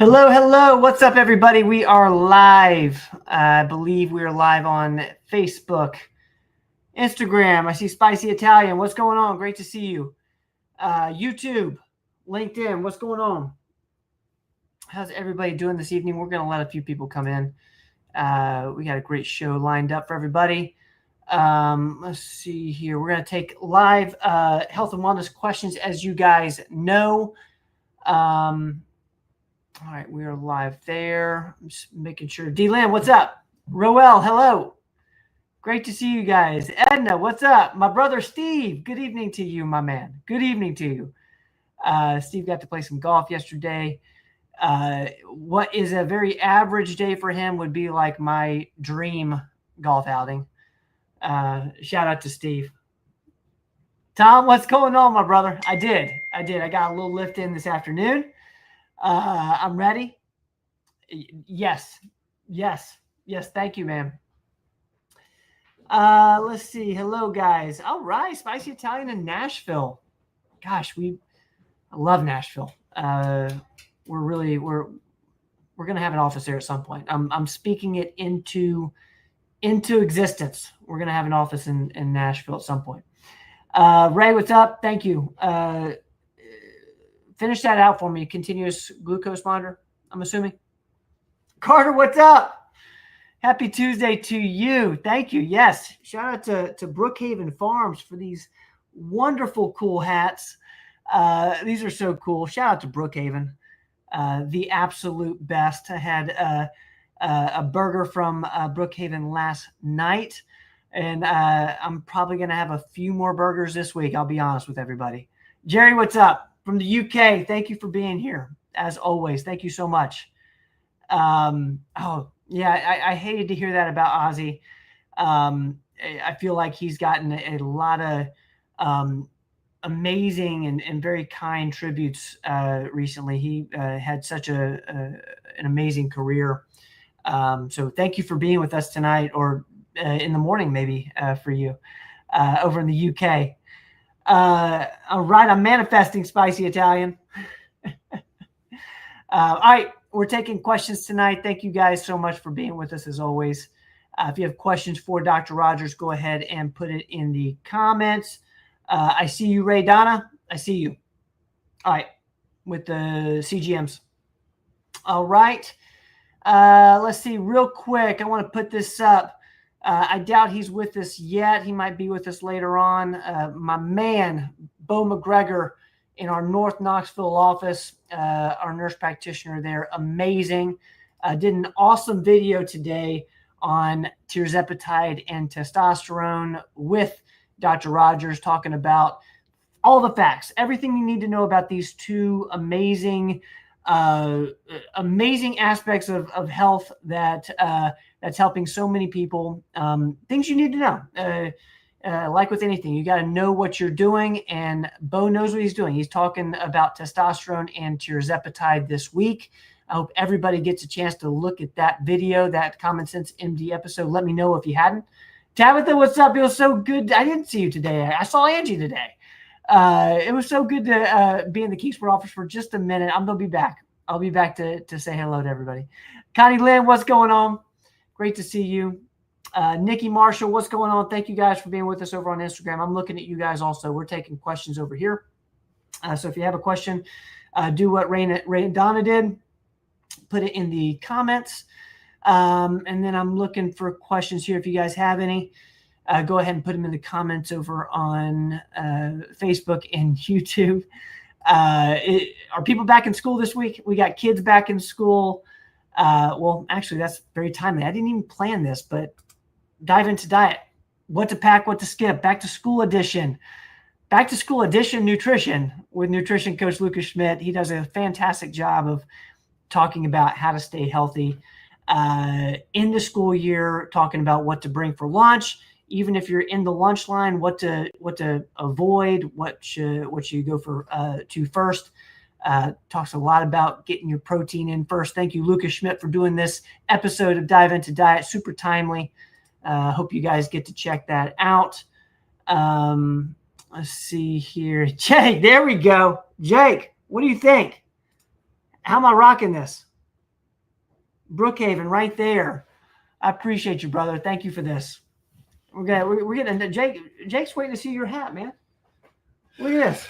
Hello, hello. What's up, everybody? We are live. I believe we are live on Facebook, Instagram. I see Spicy Italian. What's going on? Great to see you. YouTube, LinkedIn. What's going on? How's everybody doing this evening? We're going to let a few people come in. We got a great show lined up for everybody. Let's see here. We're going to take live health and wellness questions, as you guys know. All right, we are live there. I'm just making sure. D-Lam, what's up? Roel, hello. Great to see you guys. Edna, what's up? My brother Steve, good evening to you, my man. Good evening to you. Steve got to play some golf yesterday. What is a very average day for him would be like my dream golf outing. Shout out to Steve. Tom, what's going on, my brother? I did. I got a little lift in this afternoon. I'm ready. Yes. Thank you, ma'am. Let's see. Hello, guys. All right. Spicy Italian in Nashville. Gosh, I love Nashville. We're going to have an office there at some point. I'm speaking it into existence. We're going to have an office in Nashville at some point. Ray, what's up? Thank you. Finish that out for me. Continuous glucose monitor, I'm assuming. Carter, what's up? Happy Tuesday to you. Thank you. Yes. Shout out to Brookhaven Farms for these wonderful, cool hats. These are so cool. Shout out to Brookhaven. The absolute best. I had a burger from Brookhaven last night, and I'm probably going to have a few more burgers this week. I'll be honest with everybody. Jerry, what's up? From the UK, thank you for being here, as always. Thank you so much. Oh, yeah, I hated to hear that about Ozzy. I feel like he's gotten a lot of amazing and very kind tributes recently. He had such an amazing career. So thank you for being with us tonight, or in the morning maybe for you over in the UK. All right, I'm manifesting, Spicy Italian. All right, we're taking questions tonight. Thank you guys so much for being with us, as always. If you have questions for Dr. Rogers, go ahead and put it in the comments. I see you, Ray Donna. I see you. All right, with the CGMs. All right. Let's see real quick. I want to put this up. I doubt he's with us yet. He might be with us later on. My man, Bo McGregor, in our North Knoxville office, our nurse practitioner there, amazing. Did an awesome video today on tirzepatide and testosterone with Dr. Rogers, talking about all the facts, everything you need to know about these two amazing aspects of health that's helping so many people. Things you need to know. Like with anything, you got to know what you're doing, and Bo knows what he's doing. He's talking about testosterone and tirzepatide this week. I hope everybody gets a chance to look at that video, that Common Sense MD episode. Let me know if you hadn't. Tabitha, what's up? It was so good. I didn't see you today. I saw Angie today. It was so good to be in the Keysport office for just a minute. I'm going to be back. I'll be back to say hello to everybody. Connie Lynn, what's going on? Great to see you. Nikki Marshall, what's going on? Thank you guys for being with us over on Instagram. I'm looking at you guys also. We're taking questions over here. So if you have a question, do what Ray and Donna did. Put it in the comments. And then I'm looking for questions here. If you guys have any, go ahead and put them in the comments over on Facebook and YouTube. Are people back in school this week? We got kids back in school. Well, actually, that's very timely. I didn't even plan this, but dive into diet. What to pack, what to skip. Back to school edition. Back to school edition nutrition with nutrition coach Lucas Schmidt. He does a fantastic job of talking about how to stay healthy in the school year, talking about what to bring for lunch. Even if you're in the lunch line, what to avoid, what you go for to first. Talks a lot about getting your protein in first. Thank you, Lucas Schmidt, for doing this episode of Dive Into Diet. Super timely. Hope you guys get to check that out. Let's see here. Jake, there we go. Jake, what do you think? How am I rocking this? Brookhaven right there. I appreciate you, brother. Thank you for this. We're getting Jake's waiting to see your hat, man. Look at this.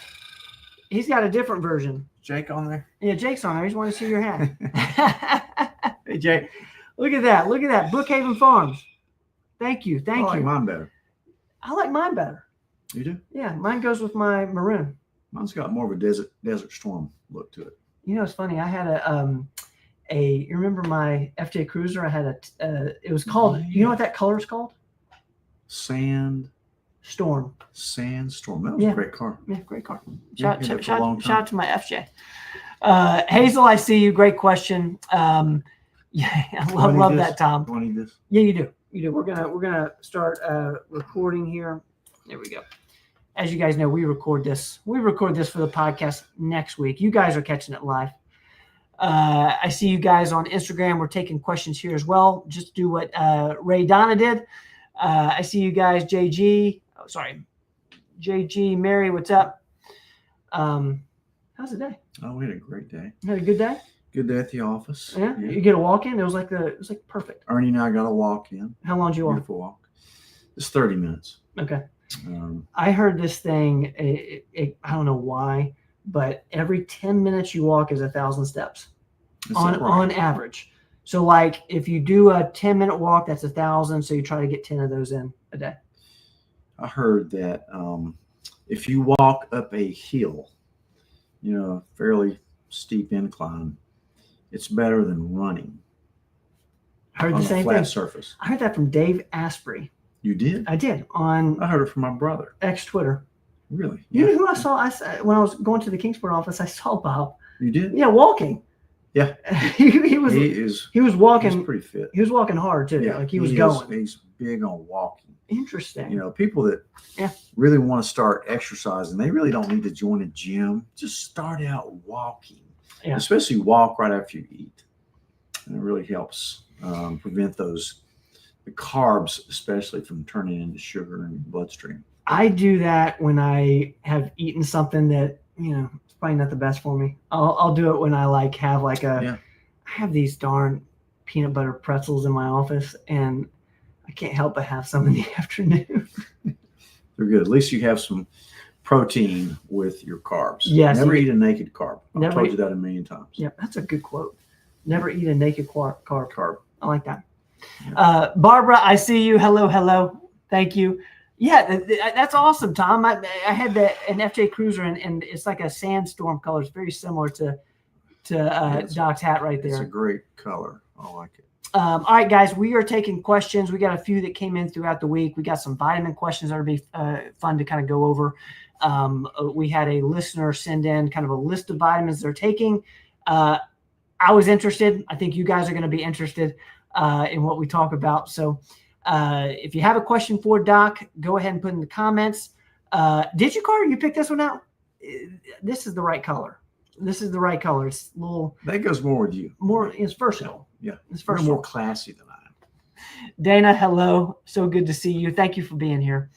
He's got a different version. Jake on there? Yeah, Jake's on there. He's wanting to see your hat. Hey, Jake. Look at that. Look at that. Brookhaven Farms. Thank you. Thank you. I like mine better. I like mine better. You do? Yeah, mine goes with my maroon. Mine's got more of a desert storm look to it. You know, it's funny. I had you remember my FJ Cruiser? I had it was called, you know what that color is called? Sandstorm. That was a great car. Yeah, great car. Shout out to my FJ. Hazel, I see you. Great question. Yeah, I love that, Tom. Do I need this? Yeah, you do. You do. We're gonna start recording here. There we go. As you guys know, we record this. We record this for the podcast next week. You guys are catching it live. I see you guys on Instagram. We're taking questions here as well. Just do what Ray Donna did. I see you guys. JG, Mary, what's up? How's the day? Oh, we had a great day. You had a good day? Good day at the office. Yeah. You get a walk in. It was like perfect. Ernie and I got a walk in. How long did you walk? Beautiful walk. It's 30 minutes. Okay. I heard this thing. I don't know why, but every 10 minutes you walk is 1,000 steps on average. So like if you do a 10-minute walk, that's 1,000. So you try to get 10 of those in a day. I heard that if you walk up a hill, fairly steep incline, it's better than running. I heard the same flat thing. Surface. I heard that from Dave Asprey. You did? I did I heard it from my brother. X Twitter. Really? You know who I saw? When I was going to the Kingsport office, I saw Bob. You did? Yeah, walking. Yeah. he was walking. He's pretty fit. He was walking hard too. Yeah, like he was going. He's big on walking. Interesting. People that really want to start exercising, they really don't need to join a gym. Just start out walking. Yeah. Especially walk right after you eat. And it really helps prevent the carbs, especially from turning into sugar in your bloodstream. I do that when I have eaten something that, it's probably not the best for me. I'll do it when I I have these darn peanut butter pretzels in my office and I can't help but have some in the afternoon. They're good. At least you have some protein with your carbs. Yes. Never eat a naked carb. I've told you that a million times. Yeah, that's a good quote. Never eat a naked carb. I like that. Yeah. Barbara, I see you. Hello. Thank you. Yeah, that's awesome, Tom. I had an FJ Cruiser, and it's like a sandstorm color. It's very similar to Doc's hat right there. It's a great color. I like it. All right, guys, we are taking questions. We got a few that came in throughout the week. We got some vitamin questions that would be fun to kind of go over. We had a listener send in kind of a list of vitamins they're taking. I was interested. I think you guys are going to be interested in what we talk about. So if you have a question for Doc, go ahead and put in the comments. Digicar, you picked this one out? This is the right color. It's a little. That goes more with you. It's versatile. Yeah. It's versatile. You're more classy than I am. Dana, hello. So good to see you. Thank you for being here.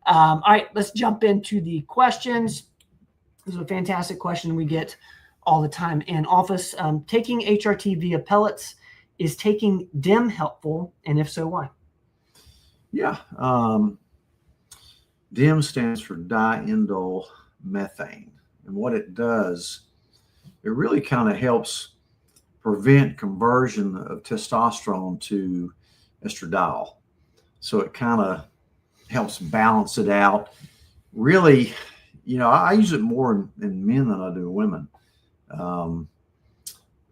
All right, let's jump into the questions. This is a fantastic question we get all the time in office. Taking HRT via pellets, is taking DIM helpful? And if so, why? Yeah. DIM stands for diindole methane. And what it does, it really kind of helps prevent conversion of testosterone to estradiol. So it kind of helps balance it out. Really, I use it more in men than I do women.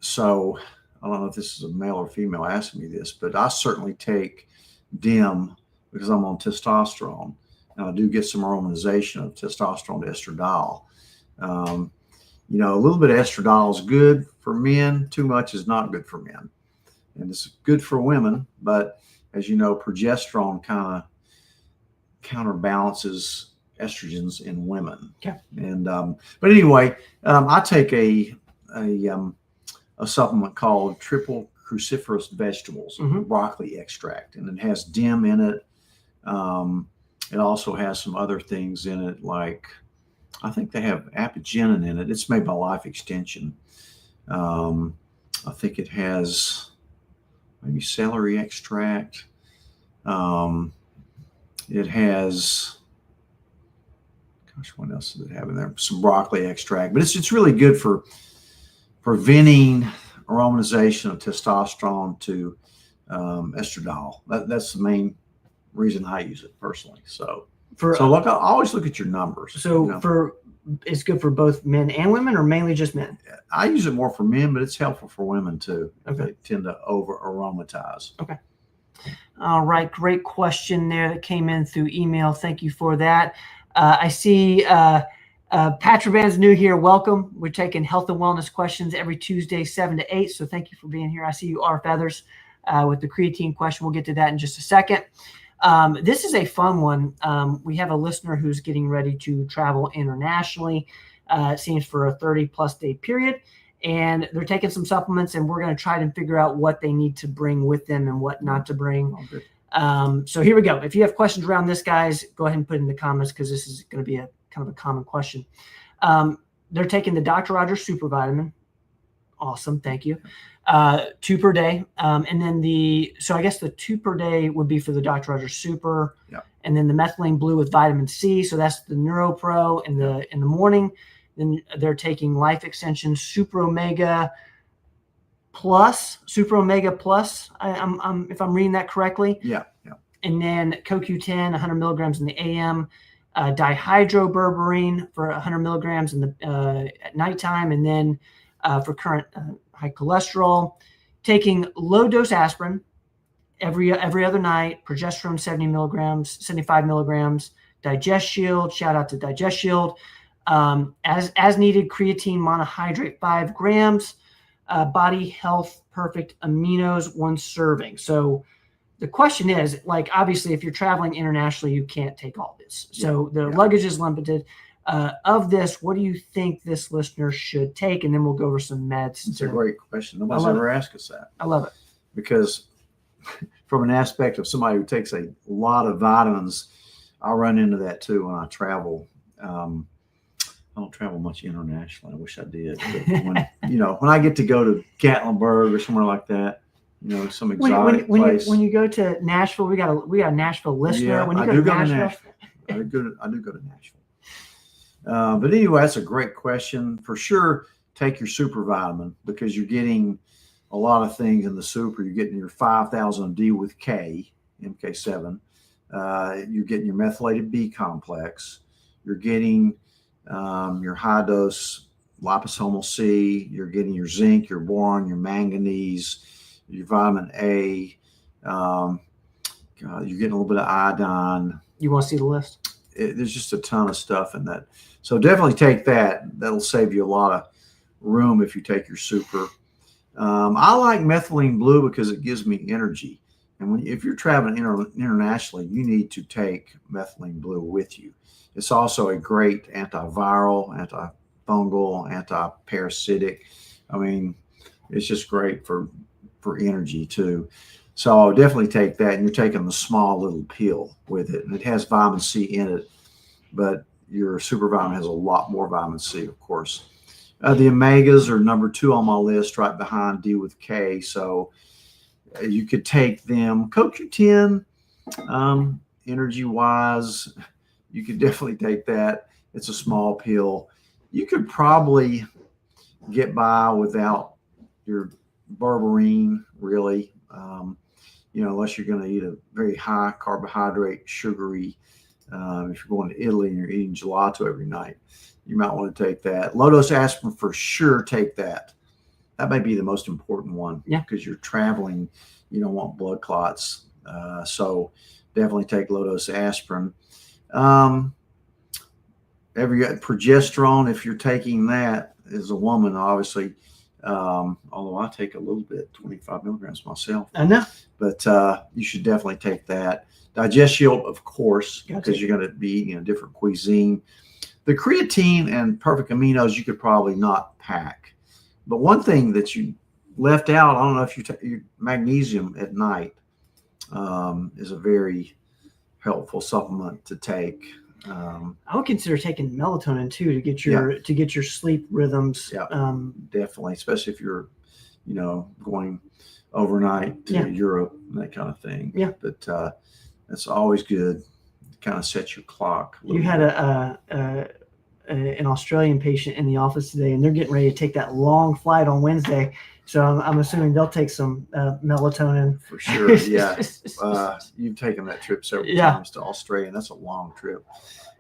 So I don't know if this is a male or female asking me this, but I certainly take DIM because I'm on testosterone. And I do get some harmonization of testosterone to estradiol. A little bit of estradiol is good for men. Too much is not good for men. And it's good for women, but as you know, progesterone kind of counterbalances estrogens in women. Okay. And but anyway, I take a supplement called triple cruciferous vegetables, broccoli extract, and it has DIM in it. It also has some other things in it, like I think they have apigenin in it. It's made by Life Extension. I think it has maybe celery extract. It has, gosh, what else does it have in there? Some broccoli extract, but it's really good for preventing aromatization of testosterone to estradiol. That's the main reason I use it personally. So look, I always look at your numbers. So it's good for both men and women, or mainly just men? I use it more for men, but it's helpful for women too. Okay. They tend to over aromatize. Okay. All right. Great question there that came in through email. Thank you for that. I see Patravan's new here. Welcome. We're taking health and wellness questions every Tuesday, 7 to 8. So thank you for being here. I see you, R. Feathers, with the creatine question. We'll get to that in just a second. This is a fun one. We have a listener who's getting ready to travel internationally, it seems for a 30+ day period, and they're taking some supplements, and we're going to try to figure out what they need to bring with them and what not to bring. So here we go. If you have questions around this, guys, go ahead and put it in the comments, because this is going to be a kind of a common question. They're taking the Dr. Rogers super vitamin. Awesome. Thank you. 2 per day. And then so I guess the 2 per day would be for the Dr. Rogers Super. Yeah. And then the methylene blue with vitamin C. So that's the NeuroPro in the morning. Then they're taking Life Extension Super Omega Plus, if I'm reading that correctly. Yeah. And then CoQ10, 100 milligrams in the AM, dihydroberberine for 100 milligrams at nighttime, and then for current high cholesterol, taking low dose aspirin every other night, progesterone 75 milligrams, Digest Shield, shout out to Digest Shield, as needed creatine monohydrate 5 grams, Body Health Perfect Aminos 1 serving. So the question is, like, obviously if you're traveling internationally, you can't take all this. So the luggage is limited. Of this, what do you think this listener should take? And then we'll go over some meds. It's a great question. Nobody's ever asked us that. I love it. Because from an aspect of somebody who takes a lot of vitamins, I run into that too when I travel. I don't travel much internationally. I wish I did. But when I get to go to Gatlinburg or somewhere like that, some exotic place. When you go to Nashville, we got a Nashville listener. Yeah, when you I do go to Nashville. I do go to Nashville. But anyway, that's a great question. For sure, take your super vitamin, because you're getting a lot of things in the super. You're getting your 5,000 D with K, MK7. You're getting your methylated B complex. You're getting your high dose liposomal C. You're getting your zinc, your boron, your manganese, your vitamin A. You're getting a little bit of iodine. You want to see the list? There's just a ton of stuff in that. So definitely take that. That'll save you a lot of room if you take your super. I like methylene blue because it gives me energy. And if you're traveling internationally, you need to take methylene blue with you. It's also a great antiviral, antifungal, anti-parasitic. I mean, it's just great for energy too. So I'll definitely take that. And you're taking the small little pill with it. And it has vitamin C in it, but your super vitamin has a lot more vitamin C, of course. The omegas are number 2 on my list, right behind D with K. So you could take them. CoQ10, energy-wise, you could definitely take that. It's a small pill. You could probably get by without your berberine, really, unless you're going to eat a very high carbohydrate, sugary. If you're going to Italy and you're eating gelato every night, you might want to take that. Low dose aspirin, for sure, take that. That may be the most important one, because you're traveling. You don't want blood clots. So definitely take low dose aspirin. Progesterone, if you're taking that as a woman, obviously, although I take a little bit, 25 milligrams myself. I know. But you should definitely take that. Digest Shield, of course, because you're going to be eating a different cuisine. The creatine and perfect aminos you could probably not pack. But one thing that you left out, I don't know if you take magnesium at night, is a very helpful supplement to take. I would consider taking melatonin too to get your sleep rhythms. Yeah, definitely, especially if you're, going overnight to Yeah. Europe and that kind of thing. Yeah. But it's always good to kind of set your clock. You had an Australian patient in the office today, and they're getting ready to take that long flight on Wednesday. So I'm assuming they'll take some melatonin. For sure, yeah. You've taken that trip several times to Australia, and that's a long trip.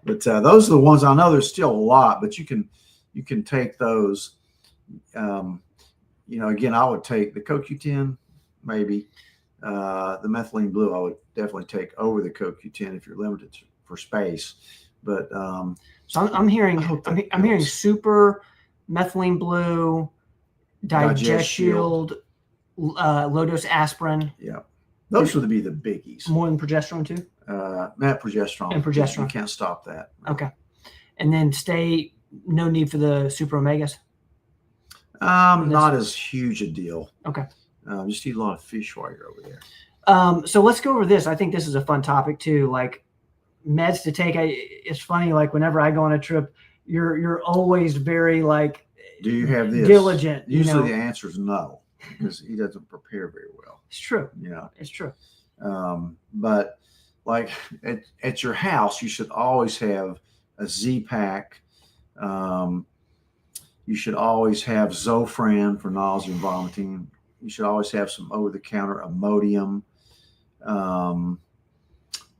But those are the ones I know. There's still a lot, but you can take those. Again, I would take the CoQ10, maybe the methylene blue. I would definitely take over the CoQ10 if you're limited for space. But so I'm hearing super methylene blue, Digest Shield, low dose aspirin. Yeah, those would be the biggies. More than progesterone too. Progesterone. And progesterone. You can't stop that. Okay, and then no need for the super omegas. Not as huge a deal. Okay. Just eat a lot of fish while you're over there. So let's go over this. I think this is a fun topic too. Like meds to take. It's funny. Like whenever I go on a trip, you're always very like. Do you have this? Diligent. Usually the answer is no, because he doesn't prepare very well. It's true. It's true. But like at your house, you should always have a Z-Pack. You should always have Zofran for nausea and vomiting. You should always have some over-the-counter Imodium.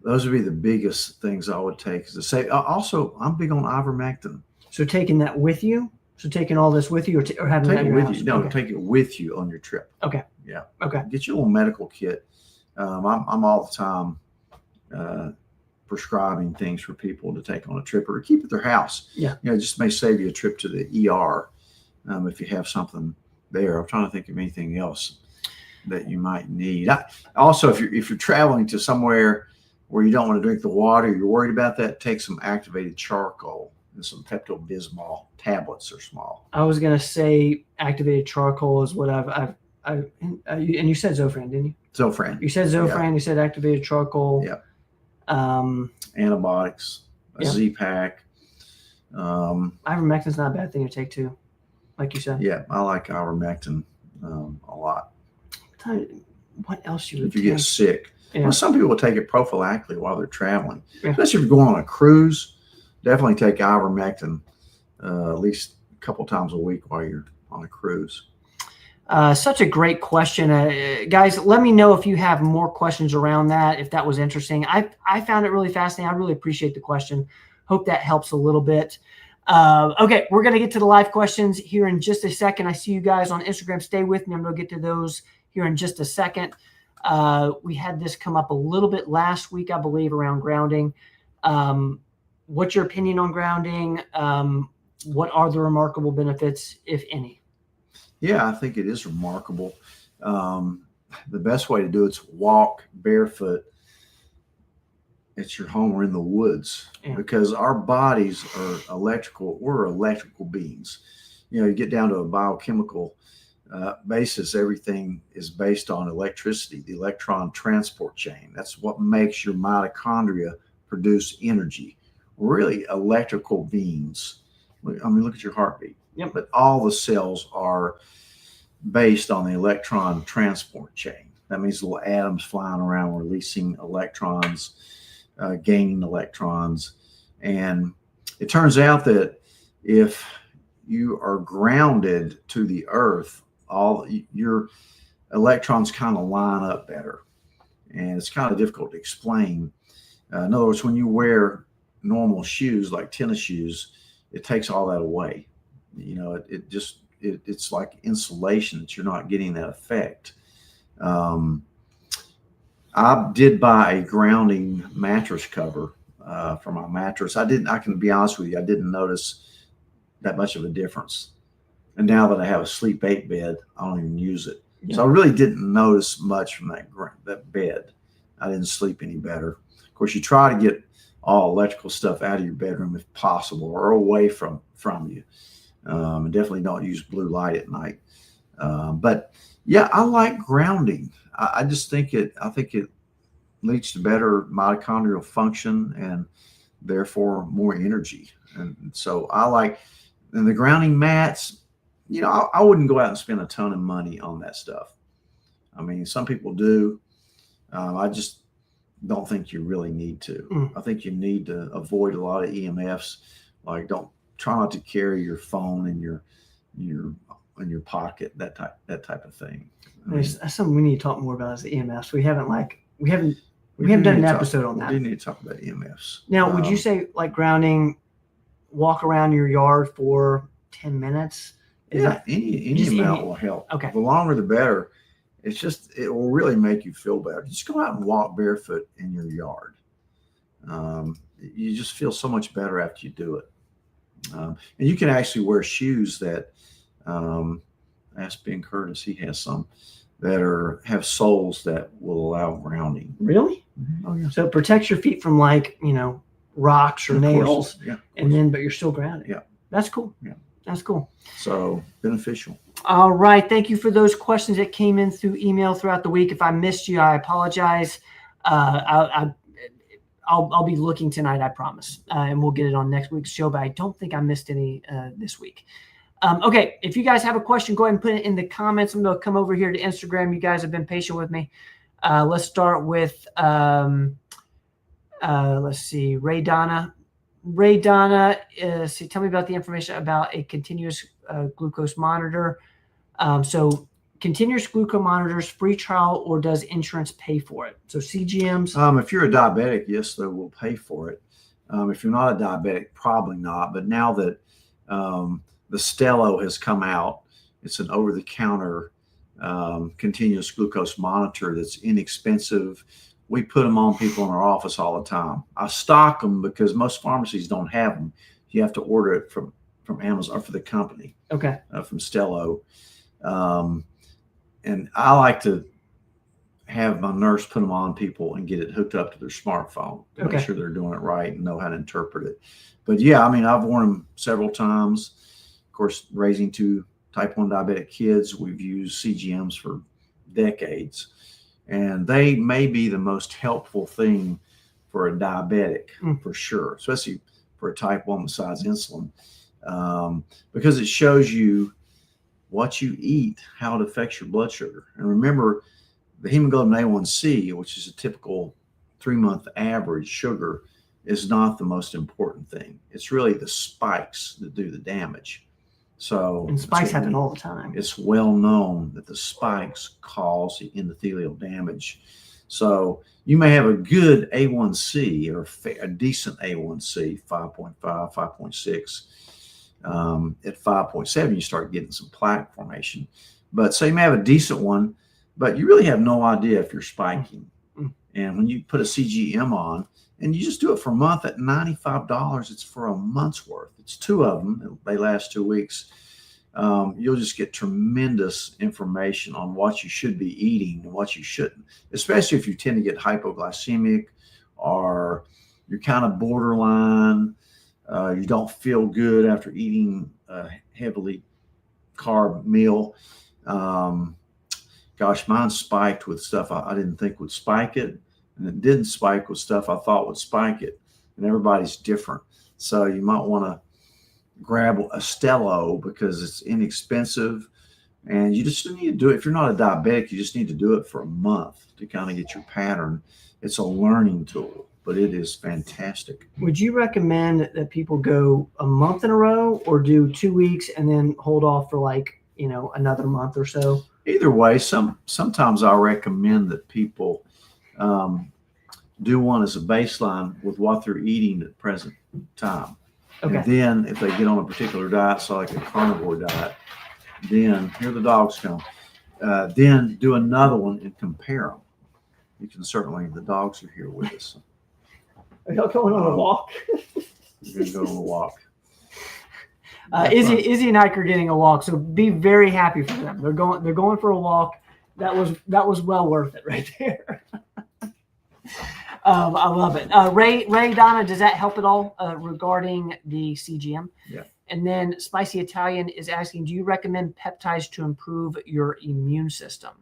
Those would be the biggest things I would take. Also, I'm big on ivermectin. So taking that with you? So taking all this with you, or having take it with you? house? No, okay. Take it with you on your trip. Okay. Yeah. Okay. Get your little medical kit. I'm all the time prescribing things for people to take on a trip or to keep at their house. Yeah. It just may save you a trip to the ER if you have something there. I'm trying to think of anything else that you might need. Also, if you're traveling to somewhere where you don't want to drink the water, you're worried about that, take some activated charcoal and some Pepto-Bismol tablets are small. I was gonna say activated charcoal is what and you said Zofran, didn't you? Zofran. You said Zofran. Yeah. You said activated charcoal. Yeah. Yeah. Antibiotics, Z-Pack. Ivermectin's not a bad thing to take too, like you said. Yeah, I like ivermectin a lot. What else you would if you get sick? Yeah. Well, some people will take it prophylactically while they're traveling, Yeah. especially if you're going on a cruise. Definitely take ivermectin at least a couple times a week while you're on a cruise. Such a great question. Guys, let me know if you have more questions around that, if that was interesting. I found it really fascinating. I really appreciate the question. Hope that helps a little bit. Okay, we're going to get to the live questions here in just a second. I see you guys on Instagram. Stay with me. I'm going to get to those here in just a second. We had this come up a little bit last week, I believe, around grounding. What's your opinion on grounding? What are the remarkable benefits, if any? Yeah, I think it is remarkable. The best way to do it is walk barefoot at your home or in the woods, because our bodies are electrical. We're electrical beings. You get down to a biochemical basis. Everything is based on electricity, the electron transport chain. That's what makes your mitochondria produce energy. We're really electrical beings. I mean, look at your heartbeat. Yep. But all the cells are based on the electron transport chain. That means little atoms flying around, releasing electrons, gaining electrons. And it turns out that if you are grounded to the earth, all your electrons kind of line up better. And it's kind of difficult to explain. In other words, when you wear normal shoes like tennis shoes, it takes all that away. It's like insulation that you're not getting that effect. I did buy a grounding mattress cover for my mattress. I can be honest with you, I didn't notice that much of a difference. And now that I have a sleep 8 bed, I don't even use it. Yeah. So I really didn't notice much from that bed. I didn't sleep any better. Of course, you try to get all electrical stuff out of your bedroom if possible, or away from you. And definitely don't use blue light at night. But yeah, I like grounding. I just think it leads to better mitochondrial function and therefore more energy. And so and the grounding mats, I wouldn't go out and spend a ton of money on that stuff. I mean, some people do. I just don't think you really need to. I think you need to avoid a lot of EMFs. Like, don't try not to carry your phone in your pocket, that type of thing. That's something we need to talk more about is the EMFs. We haven't done an episode on that. We do need to talk about EMFs. Now, would you say like grounding, walk around your yard for 10 minutes? Any amount will help. Okay. The longer the better. It will really make you feel better. Just go out and walk barefoot in your yard. You just feel so much better after you do it. And you can actually wear shoes that, ask Ben Curtis, he has some that have soles that will allow grounding. Really? Mm-hmm. Oh, yeah. So it protects your feet from like, rocks or nails, yeah, but you're still grounded. Yeah. That's cool. Yeah. That's cool. So beneficial. All right. Thank you for those questions that came in through email throughout the week. If I missed you, I apologize. I'll be looking tonight, I promise. And we'll get it on next week's show, but I don't think I missed any this week. Okay. If you guys have a question, go ahead and put it in the comments. I'm going to come over here to Instagram. You guys have been patient with me. Let's start with, let's see, Ray Donna. Tell me about the information about a continuous glucose monitor. So continuous glucose monitors, free trial, or does insurance pay for it? So CGMs. If you're a diabetic, yes, they will pay for it. If you're not a diabetic, probably not. But now that the Stello has come out, it's an over-the-counter continuous glucose monitor that's inexpensive. We put them on people in our office all the time. I stock them because most pharmacies don't have them. You have to order it from Amazon or for the company. Okay. From Stello. And I like to have my nurse put them on people and get it hooked up to their smartphone to make sure they're doing it right and know how to interpret it. But yeah, I mean, I've worn them several times. Of course, raising 2 type 1 diabetic kids, we've used CGMs for decades. And they may be the most helpful thing for a diabetic, for sure, especially for a type 1 besides insulin, because it shows you what you eat, how it affects your blood sugar. And remember, the hemoglobin A1C, which is a typical 3-month average sugar, is not the most important thing. It's really the spikes that do the damage. And spikes happen all the time. It's well known that the spikes cause the endothelial damage. So you may have a good A1C or a decent A1C, 5.5, 5.6. At 5.7, you start getting some plaque formation. But say you may have a decent one, but you really have no idea if you're spiking. And when you put a CGM on, and you just do it for a month at $95, it's for a month's worth. It's 2 of them. They last 2 weeks. You'll just get tremendous information on what you should be eating and what you shouldn't, especially if you tend to get hypoglycemic or you're kind of borderline. You don't feel good after eating a heavily carb meal. Gosh, mine spiked with stuff I didn't think would spike it. And it didn't spike with stuff I thought would spike it. And everybody's different. So you might want to grab a Stello because it's inexpensive. And you just need to do it. If you're not a diabetic, you just need to do it for a month to kind of get your pattern. It's a learning tool, but it is fantastic. Would you recommend that people go a month in a row or do 2 weeks and then hold off for another month or so? Either way, sometimes I recommend that people do one as a baseline with what they're eating at the present time. Okay. And then if they get on a particular diet, so like a carnivore diet, then here the dogs come. Then do another one and compare them. You can certainly, the dogs are here with us. Are y'all going on a walk? We're going to go on a walk. Izzy and Ike are getting a walk, so be very happy for them. They're going for a walk. That was well worth it right there. I love it. Ray Donna, does that help at all regarding the CGM? Yeah. And then Spicy Italian is asking, do you recommend peptides to improve your immune system?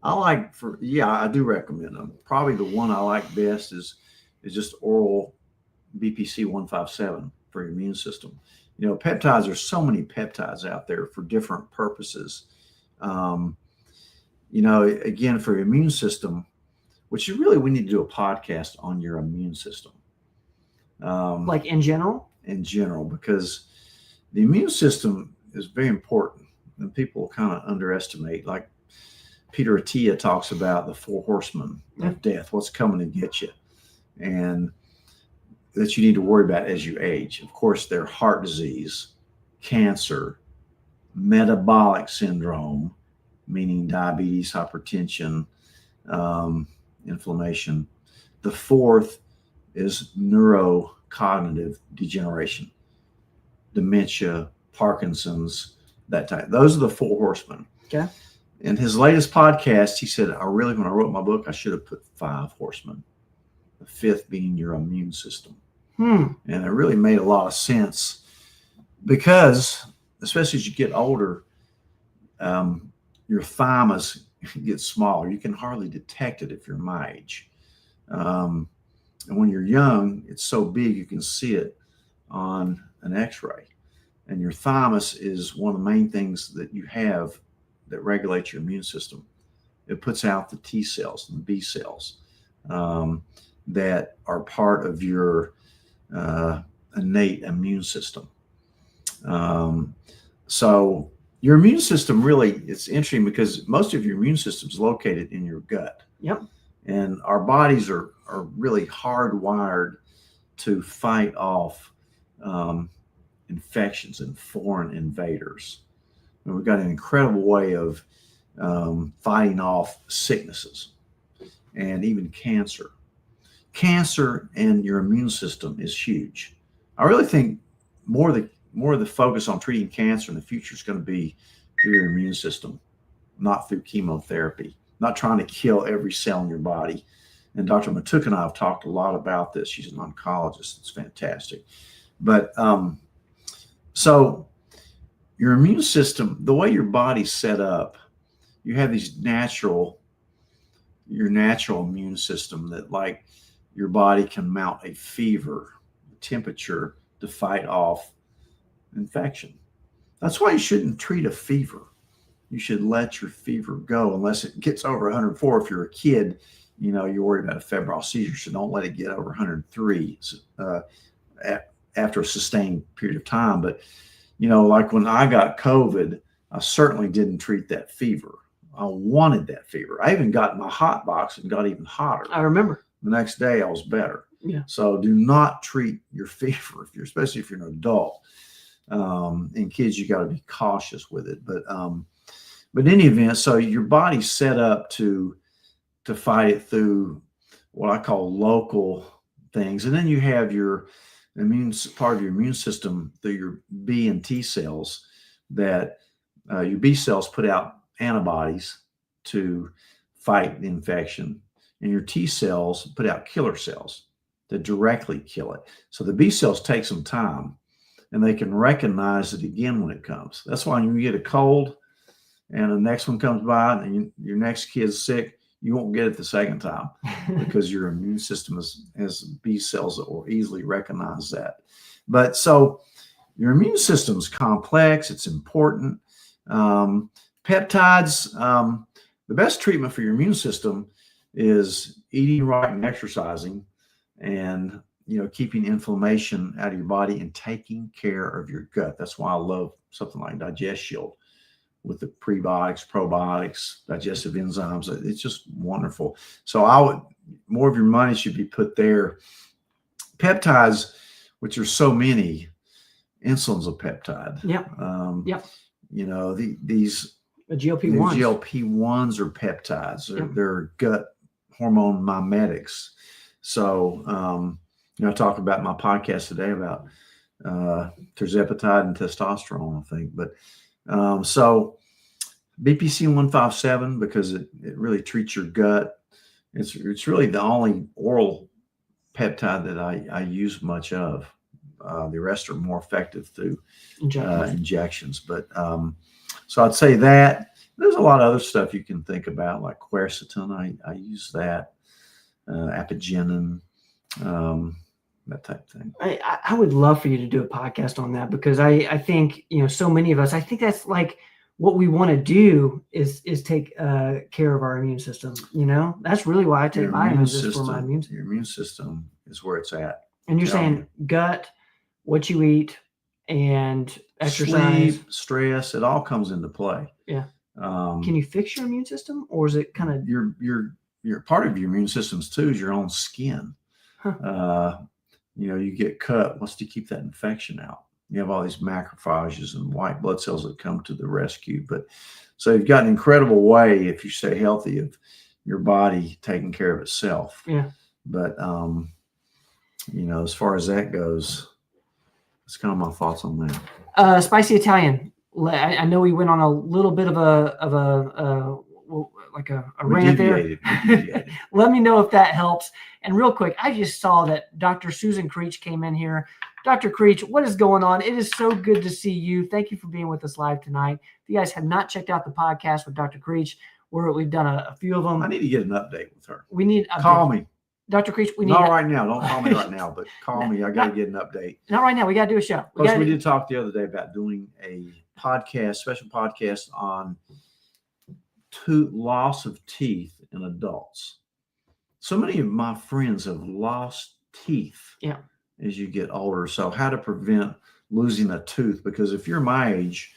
I do recommend them. Probably the one I like best is just oral BPC 157. for your immune system. You know, peptides, there's so many peptides out there for different purposes. You know, again, for your immune system, which you really, we need to do a podcast on your immune system. Like in general? In general, because the immune system is very important and people kind of underestimate. Like Peter Attia talks about the 4 horsemen of death, what's coming to get you, and that you need to worry about as you age. Of course, they're heart disease, cancer, metabolic syndrome, meaning diabetes, hypertension, inflammation. The 4th is neurocognitive degeneration, dementia, Parkinson's, that type. Those are the 4 horsemen. Okay. In his latest podcast, he said, when I wrote my book, I should have put 5 horsemen, the 5th being your immune system. And it really made a lot of sense because, especially as you get older, your thymus gets smaller. You can hardly detect it if you're my age. And when you're young, it's so big you can see it on an x-ray. And your thymus is one of the main things that you have that regulates your immune system. It puts out the T cells and the B cells that are part of your innate immune system. So your immune system really, it's interesting because most of your immune system is located in your gut. Yep. And our bodies are really hardwired to fight off infections and foreign invaders. And we've got an incredible way of fighting off sicknesses and even cancer. Cancer and your immune system is huge. I really think more of the focus on treating cancer in the future is going to be through your immune system, not through chemotherapy, not trying to kill every cell in your body. And Dr. Matuk and I have talked a lot about this. She's an oncologist. It's fantastic. But so your immune system, the way your body's set up, you have these your natural immune system that, like, your body can mount a fever, temperature to fight off infection. That's why you shouldn't treat a fever. You should let your fever go unless it gets over 104. If you're a kid, you know, you're worried about a febrile seizure, so don't let it get over 103 after a sustained period of time. But, you know, like when I got COVID, I certainly didn't treat that fever. I wanted that fever. I even got in my hot box and got even hotter. I remember. The next day I was better. Yeah. So do not treat your fever, especially if you're an adult. And kids, you got to be cautious with it. But in any event, so your body's set up to fight it through what I call local things, and then you have your part of your immune system through your B and T cells that your B cells put out antibodies to fight the infection, and your T cells put out killer cells that directly kill it. So the B cells take some time, and they can recognize it again when it comes. That's why when you get a cold and the next one comes by and your next kid's sick, you won't get it the second time because your immune system has B cells that will easily recognize that. But so your immune system is complex. It's important. Peptides, the best treatment for your immune system is eating right and exercising, and, you know, keeping inflammation out of your body and taking care of your gut. That's why I love something like Digest Shield with the prebiotics, probiotics, digestive enzymes. It's just wonderful. So more of your money should be put there. Peptides, which are so many, insulin's a peptide. Yep. You know, these GLP-1s. GLP-1s are peptides. They're gut hormone mimetics. So, you know, I talk about my podcast today about tirzepatide and testosterone, I think. But so BPC 157, because it really treats your gut. It's really the only oral peptide that I use much of. The rest are more effective through injections. But so I'd say that. There's a lot of other stuff you can think about, like quercetin. I use that. Apigenin, that type of thing. I would love for you to do a podcast on that, because I think, so many of us, I think that's like what we want to do is take care of our immune system. That's really why I take vitamins, is for my immune system. Your immune system is where it's at. And you're saying gut, what you eat, and exercise, sleep, stress, it all comes into play. Yeah. Can you fix your immune system, or is it kind of your part of your immune systems too is your own skin? Huh. You get cut. What's to keep that infection out? You have all these macrophages and white blood cells that come to the rescue. But so you've got an incredible way, if you stay healthy, of your body taking care of itself. Yeah. But as far as that goes, that's kind of my thoughts on that. Spicy Italian. I know we went on a little bit of a rant there. Let me know if that helps. And real quick, I just saw that Dr. Susan Creech came in here. Dr. Creech, what is going on? It is so good to see you. Thank you for being with us live tonight. If you guys have not checked out the podcast with Dr. Creech, where we've done a few of them. I need to get an update with her. We need call me. Dr. Creech, we need not right now. Don't call me right now, but call me. I got to get an update. Not right now. We got to do a show. We did talk the other day about doing a special podcast on loss of teeth in adults. So many of my friends have lost teeth as you get older. So how to prevent losing a tooth? Because if you're my age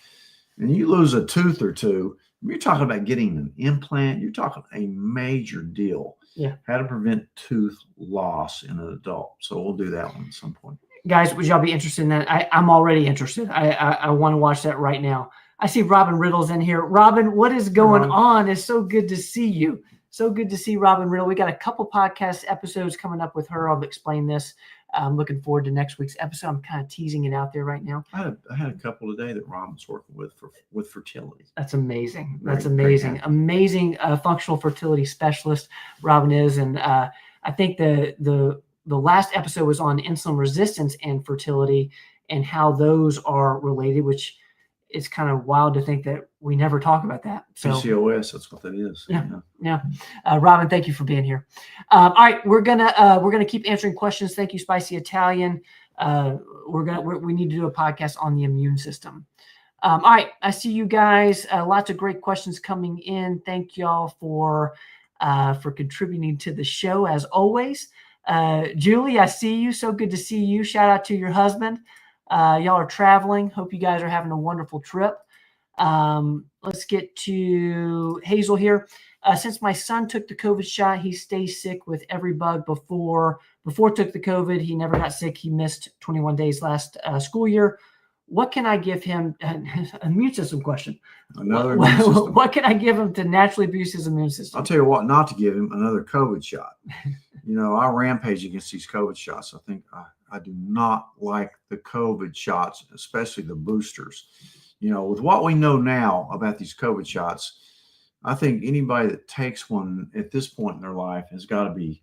and you lose a tooth or two, you're talking about getting an implant. You're talking a major deal. Yeah. How to prevent tooth loss in an adult. So we'll do that one at some point. Guys, would y'all be interested in that? I'm already interested. I want to watch that right now. I see Robin Riddle's in here. Robin, what is going on? It's so good to see you. So good to see Robin Riddle. We got a couple podcast episodes coming up with her. I'll explain this. I'm looking forward to next week's episode. I'm kind of teasing it out there right now. I had a couple today that Robin's working with fertility. That's amazing. That's amazing. Amazing functional fertility specialist Robin is. And I think the last episode was on insulin resistance and fertility and how those are related, which is kind of wild to think that we never talk about that. So PCOS, that's what that is. Yeah. Robin, thank you for being here. All right, we're gonna keep answering questions. Thank you, Spicy Italian. We need to do a podcast on the immune system. All right, I see you guys. Lots of great questions coming in. Thank y'all for contributing to the show as always. Julie, I see you. So good to see you. Shout out to your husband. Y'all are traveling. Hope you guys are having a wonderful trip. Let's get to Hazel here. Since my son took the COVID shot, he stays sick with every bug. Before took the COVID, he never got sick. He missed 21 days last school year. What can I give him? Immune system question. Immune system. What can I give him to naturally boost his immune system? I'll tell you what, not to give him another COVID shot. I rampage against these COVID shots. I think I do not like the COVID shots, especially the boosters. With what we know now about these COVID shots, I think anybody that takes one at this point in their life has got to be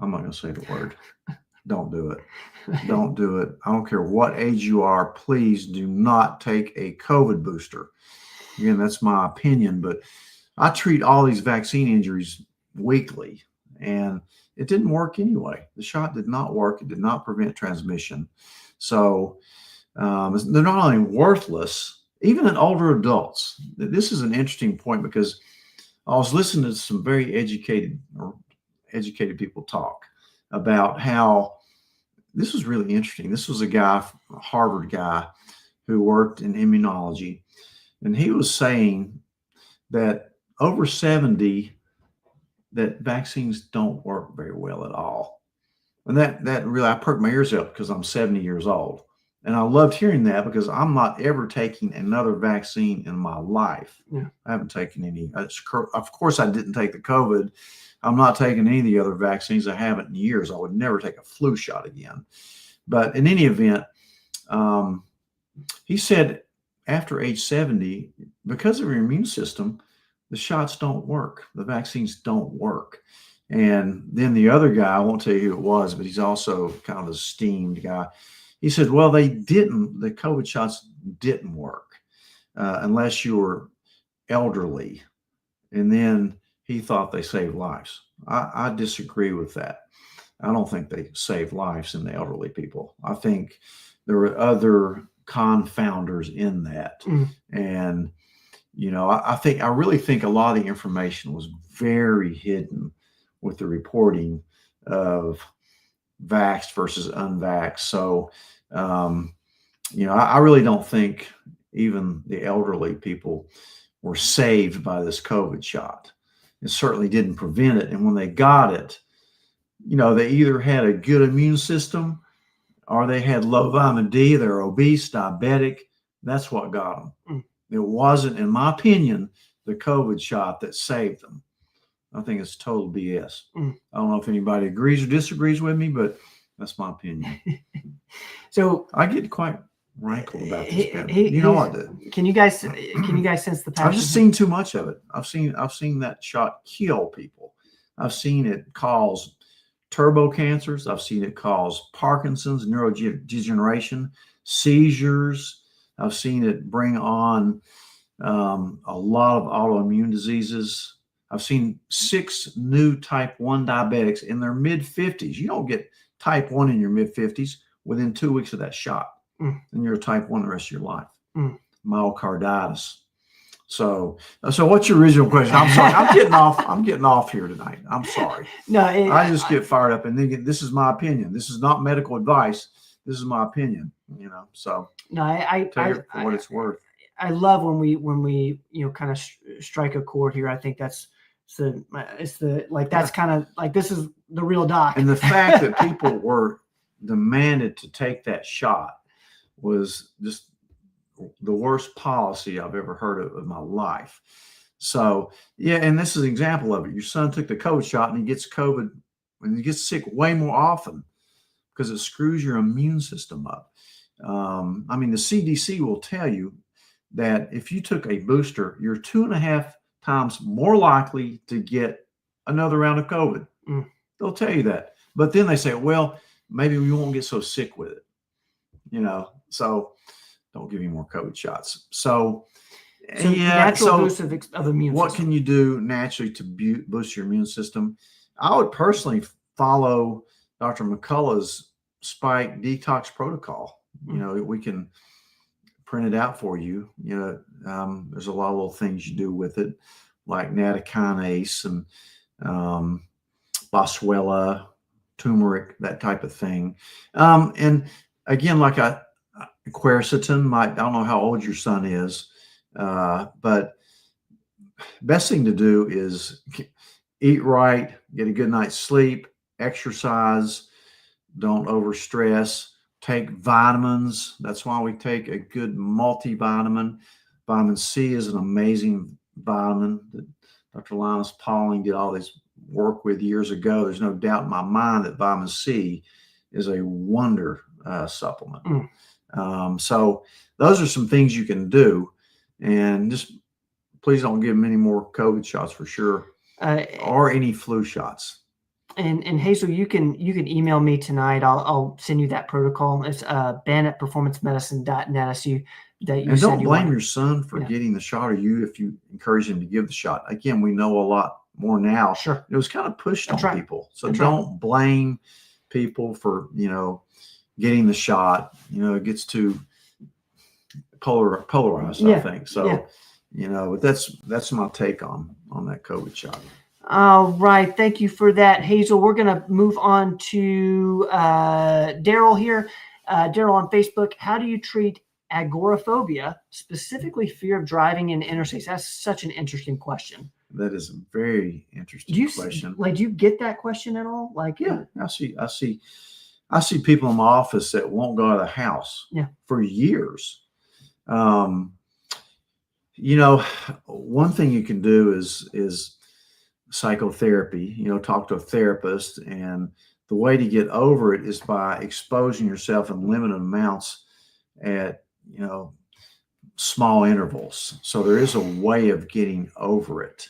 I'm not going to say the word. Don't do it. Don't do it. I don't care what age you are. Please do not take a COVID booster. Again, that's my opinion, but I treat all these vaccine injuries weekly, and it didn't work anyway. The shot did not work. It did not prevent transmission. So they're not only worthless, even in older adults. This is an interesting point because I was listening to some very educated people talk about how this was really interesting. This was a Harvard guy who worked in immunology, and he was saying that over 70, that vaccines don't work very well at all. And that really, I perked my ears up because I'm 70 years old. And I loved hearing that because I'm not ever taking another vaccine in my life. Yeah. I haven't taken any. Of course, I didn't take the COVID. I'm not taking any of the other vaccines. I haven't in years. I would never take a flu shot again. But in any event, he said after age 70, because of your immune system, the shots don't work. The vaccines don't work. And then the other guy, I won't tell you who it was, but he's also kind of an esteemed guy. He said, well, the COVID shots didn't work unless you were elderly. And then he thought they saved lives. I disagree with that. I don't think they save lives in the elderly people. I think there were other confounders in that. And, I really think a lot of the information was very hidden with the reporting of vaxxed versus unvaxxed. So, I really don't think even the elderly people were saved by this COVID shot. It certainly didn't prevent it. And when they got it, they either had a good immune system or they had low vitamin D, they're obese, diabetic. That's what got them. It wasn't, in my opinion, the COVID shot that saved them. I think it's total BS. I don't know if anybody agrees or disagrees with me, but that's my opinion. So I get quite rankled about this. I do. Can you guys sense the passion? I've just seen too much of it. I've seen that shot kill people. I've seen it cause turbo cancers. I've seen it cause Parkinson's, neurodegeneration, seizures. I've seen it bring on a lot of autoimmune diseases. I've seen 6 new type 1 diabetics in their mid-50s. You don't get type 1 in your mid-50s within 2 weeks of that shot. And you're a type 1 the rest of your life. Myocarditis. So what's your original question? I'm sorry. I'm getting off here tonight. I'm sorry. No, I just get fired up and then this is my opinion. This is not medical advice. This is my opinion, so no, I tell you for what it's worth. I love when we kind of strike a chord here. I think that's kind of like, this is the real doc. And the fact that people were demanded to take that shot was just the worst policy I've ever heard of in my life. So, yeah, and this is an example of it. Your son took the COVID shot and he gets COVID and he gets sick way more often because it screws your immune system up. The CDC will tell you that if you took a booster, you're 2.5 times more likely to get another round of COVID. They'll tell you that. But then they say, well, maybe we won't get so sick with it. So don't give me more COVID shots. So natural boost of immune what system. Can you do naturally to boost your immune system? I would personally follow Dr. McCullough's spike detox protocol. We can print it out for you. There's a lot of little things you do with it, like nattokinase and boswellia, turmeric, that type of thing. And again, like quercetin, I don't know how old your son is, but best thing to do is eat right, get a good night's sleep, exercise, don't overstress, take vitamins. That's why we take a good multivitamin. Vitamin C is an amazing vitamin that Dr. Linus Pauling did all this work with years ago. There's no doubt in my mind that vitamin C is a wonder supplement. So those are some things you can do, and just please don't give them any more COVID shots for sure, or any flu shots. And Hazel, you can email me tonight. I'll send you that protocol. It's ben@performancemedicine.net. And don't blame your son for getting the shot, or you if you encourage him to give the shot. Again, we know a lot more now. Sure, it was kind of pushed on people, so don't blame people for getting the shot. It gets too polarized. I think so. But that's my take on that COVID shot. All right. Thank you for that, Hazel. We're going to move on to Daryl here. Daryl on Facebook. How do you treat agoraphobia, specifically fear of driving in interstates? That's such an interesting question. That is a very interesting question. Do you get that question at all? I see people in my office that won't go out of the house for years. One thing you can do is psychotherapy, talk to a therapist. And the way to get over it is by exposing yourself in limited amounts at, small intervals. So there is a way of getting over it.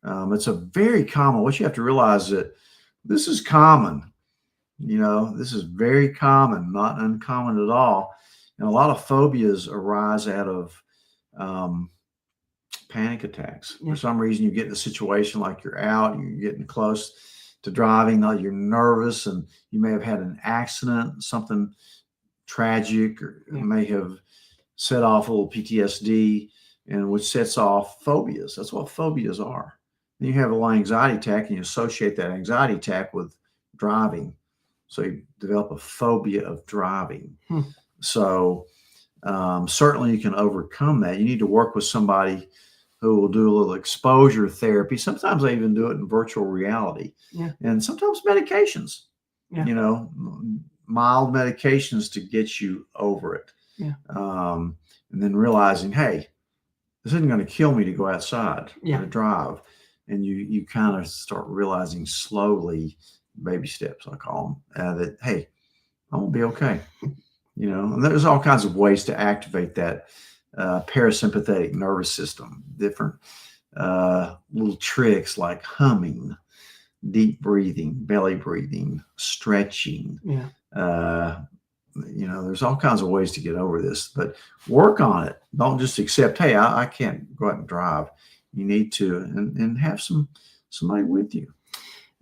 It's a very common, what you have to realize is that this is common, this is very common, not uncommon at all. And a lot of phobias arise out of, panic attacks. For some reason, you get in a situation like you're out, you're getting close to driving. You're nervous, and you may have had an accident, something tragic, or may have set off a little PTSD, and which sets off phobias. That's what phobias are. Then you have a little anxiety attack, and you associate that anxiety attack with driving. So you develop a phobia of driving. So certainly you can overcome that. You need to work with somebody who will do a little exposure therapy. Sometimes they even do it in virtual reality. And sometimes medications, you know, mild medications to get you over it. And then realizing, hey, this isn't going to kill me to go outside to drive. And you kind of start realizing slowly, baby steps, I call them, that, hey, I'm going to be okay. You know, and there's all kinds of ways to activate that parasympathetic nervous system, different little tricks like humming, deep breathing, belly breathing, stretching. You know, there's all kinds of ways to get over this, but work on it. Don't just accept, hey, I can't go out and drive. You need to, and have somebody with you.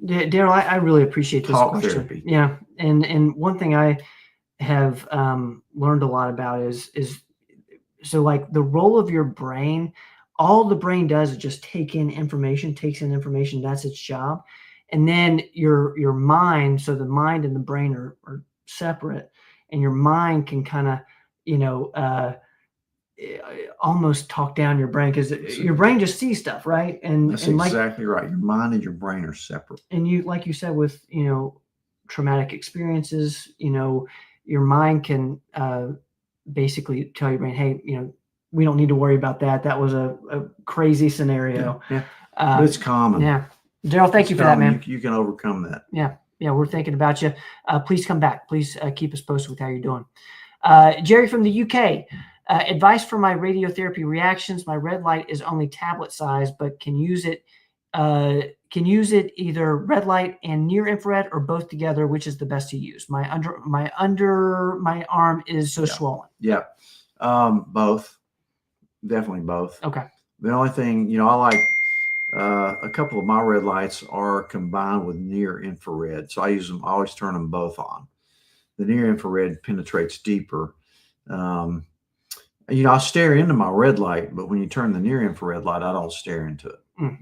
Daryl, I really appreciate this question. Therapy. Yeah. And one thing I have learned a lot about is so like the role of your brain, all the brain does is just takes in information. That's its job. And then your mind, so the mind and the brain are separate, and your mind can kind of, you know, almost talk down your brain, because your brain just sees stuff, right? And that's and exactly right. Your mind and your brain are separate. And you, like you said, with, you know, traumatic experiences, you know, your mind can basically tell your brain, hey, you know, we don't need to worry about that. That was a crazy scenario. But it's common. Daryl, thank you for that, man. You can overcome that. Yeah, we're thinking about you. Please come back. Please keep us posted with how you're doing. Jerry from the UK. Advice for my radiotherapy reactions. My red light is only tablet size, but can use it either red light and near infrared, or both together. Which is the best to use? My arm is so swollen. Both. Definitely both. Okay. The only thing, you know, I like a couple of my red lights are combined with near infrared. So I use them, I always turn them both on. The near infrared penetrates deeper. You know, I stare into my red light, but when you turn the near infrared light, I don't stare into it.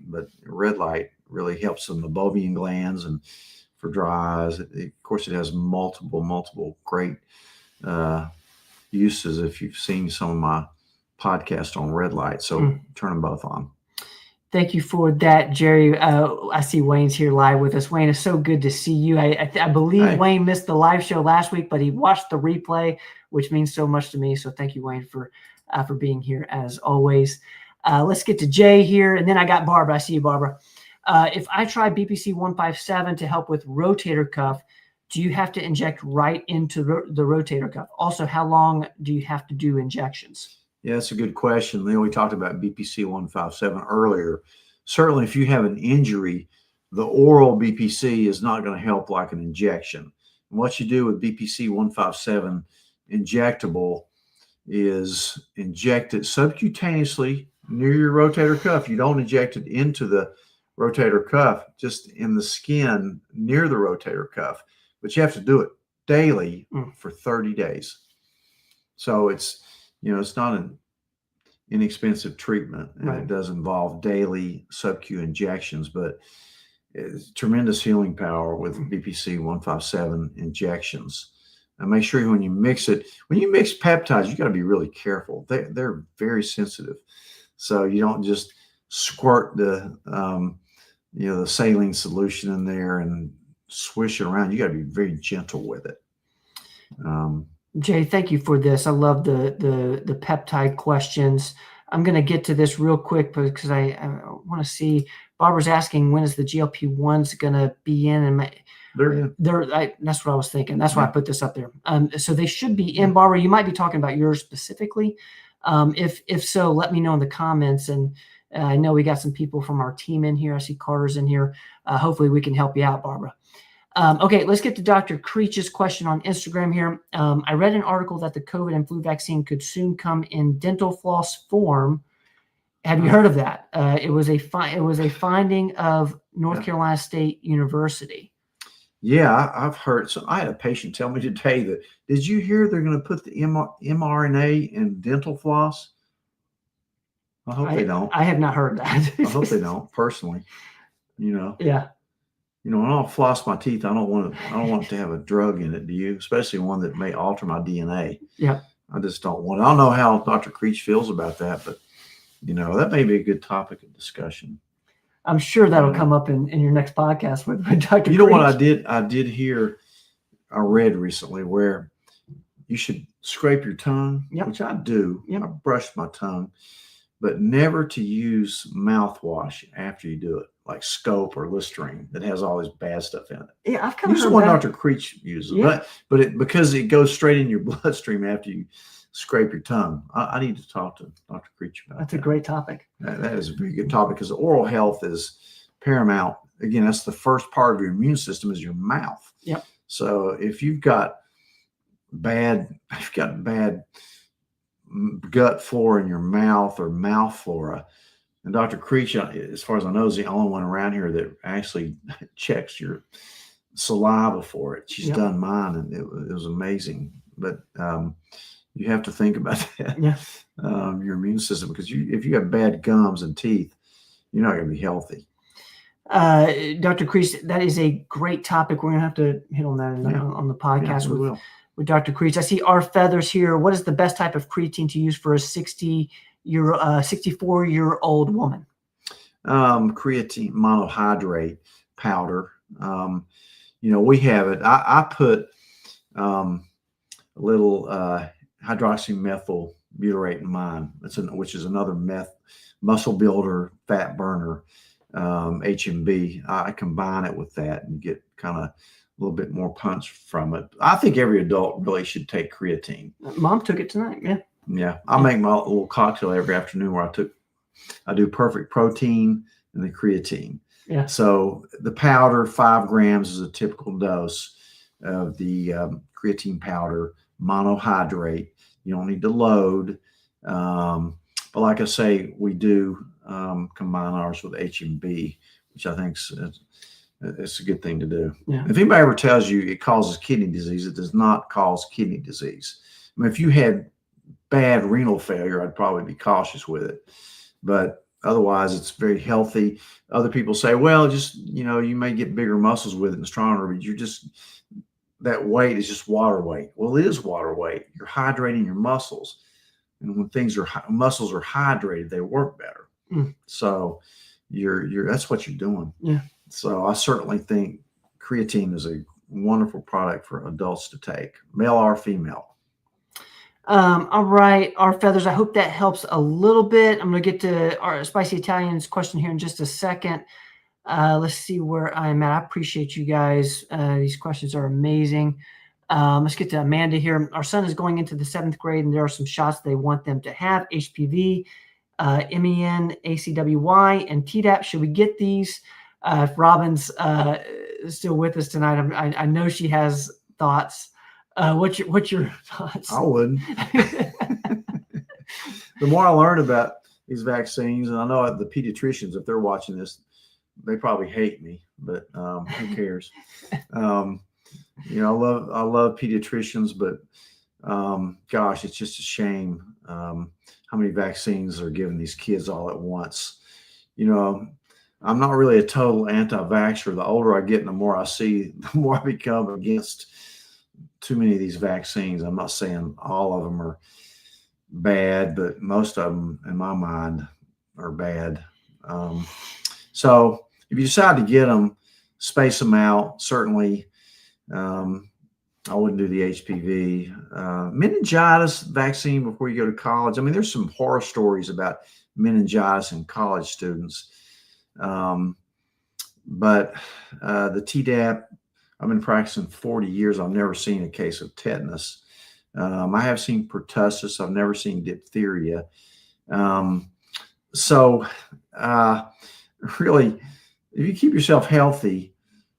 But red light really helps the meibomian glands and for dry eyes. Of course, it has multiple great uses. If you've seen some of my podcasts on red light, so turn them both on. Thank you for that, Jerry. I see Wayne's here live with us. Wayne, it's so good to see you. I believe Wayne missed the live show last week, but he watched the replay, which means so much to me. So thank you, Wayne, for being here as always. Let's get to Jay here, and then I got Barbara. I see you, Barbara. If I try BPC 157 to help with rotator cuff, do you have to inject right into the rotator cuff? Also, how long do you have to do injections? Yeah, that's a good question. We talked about BPC 157 earlier. Certainly, if you have an injury, the oral BPC is not going to help like an injection. And what you do with BPC 157 injectable is inject it subcutaneously near your rotator cuff. You don't inject it into the rotator cuff, just in the skin near the rotator cuff. But you have to do it daily for 30 days. So it's, you know, it's not an inexpensive treatment, and it does involve daily sub-Q injections, but it's tremendous healing power with BPC 157 injections. And make sure when you mix it, when you mix peptides, you got to be really careful. They're very sensitive. So you don't just squirt the, you know, the saline solution in there and swish it around. You got to be very gentle with it. Jay, thank you for this. I love the peptide questions. I'm going to get to this real quick because I want to see. Barbara's asking, when is the GLP-1s going to be in? And that's what I was thinking. That's why I put this up there. So they should be in. Barbara, you might be talking about yours specifically. If so, let me know in the comments. And I know we got some people from our team in here. I see Carter's in here. Hopefully we can help you out, Barbara. Okay, let's get to Dr. Creech's question on Instagram here. I read an article that the COVID and flu vaccine could soon come in dental floss form. Have you heard of that? It was a finding of North Carolina State University. Yeah, I've heard. So I had a patient tell me today that, did you hear they're going to put the mRNA in dental floss? I hope they don't. I have not heard that. I hope they don't, personally. Yeah. When I'll floss my teeth, I don't want it to have a drug in it. Do you? Especially one that may alter my DNA. Yeah. I just don't want it. I don't know how Dr. Creech feels about that, but that may be a good topic of discussion. I'm sure that'll come up in your next podcast with Dr. You know Creech. what I did hear, I read recently where you should scrape your tongue, which I do. I brush my tongue, but never to use mouthwash after you do it, like Scope or Listerine that has all this bad stuff in it. Yeah, I've kind of heard the one Dr. Creech uses, but because it goes straight in your bloodstream after you scrape your tongue. I need to talk to Dr. Creech about that. That's a great topic. That is a very good topic because oral health is paramount. Again, that's the first part of your immune system is your mouth. Yep. So if you've got bad gut flora in your mouth or mouth flora, and Dr. Creech, as far as I know, is the only one around here that actually checks your saliva for it. She's done mine, and it was amazing. But you have to think about that. Yeah. Your immune system, because if you have bad gums and teeth, you're not going to be healthy. Dr. Creech, that is a great topic. We're going to have to hit on that on the podcast with Dr. Creech. I see our feathers here. What is the best type of creatine to use for a 64-year-old woman? Creatine monohydrate powder. We have it. I put a little hydroxymethyl butyrate in mine. Which is another muscle builder, fat burner, HMB. I combine it with that and get kind of a little bit more punch from it. I think every adult really should take creatine. Mom took it tonight. Yeah. I make my little cocktail every afternoon where I do perfect protein and the creatine. Yeah. So the powder, 5 grams is a typical dose of the creatine powder, monohydrate. You don't need to load. But like I say, we do combine ours with HMB, which I think it's a good thing to do. Yeah. If anybody ever tells you it causes kidney disease, it does not cause kidney disease. I mean, if you had bad renal failure, I'd probably be cautious with it. But otherwise, it's very healthy. Other people say, well, just, you may get bigger muscles with it and stronger, but that weight is just water weight. Well, it is water weight. You're hydrating your muscles. And when muscles are hydrated, they work better. So that's what you're doing. Yeah. So I certainly think creatine is a wonderful product for adults to take, male or female. All right, our feathers. I hope that helps a little bit. I'm going to get to our Spicy Italian's question here in just a second. Let's see where I'm at. I appreciate you guys. These questions are amazing. Let's get to Amanda here. Our son is going into the 7th grade, and there are some shots they want them to have: HPV, MEN, ACWY, and Tdap. Should we get these? If Robin's still with us tonight, I know she has thoughts. What's your thoughts? I wouldn't. The more I learn about these vaccines, and I know the pediatricians, if they're watching this, they probably hate me, but who cares? I love pediatricians, but gosh, it's just a shame how many vaccines are given these kids all at once. I'm not really a total anti-vaxxer. The older I get and the more I see, the more I become against too many of these vaccines. I'm not saying all of them are bad, but most of them, in my mind, are bad. So if you decide to get them, space them out. Certainly, I wouldn't do the HPV. Meningitis vaccine before you go to college. I mean, there's some horror stories about meningitis in college students. But the Tdap, I've been practicing 40 years. I've never seen a case of tetanus. I have seen pertussis. I've never seen diphtheria. So really, if you keep yourself healthy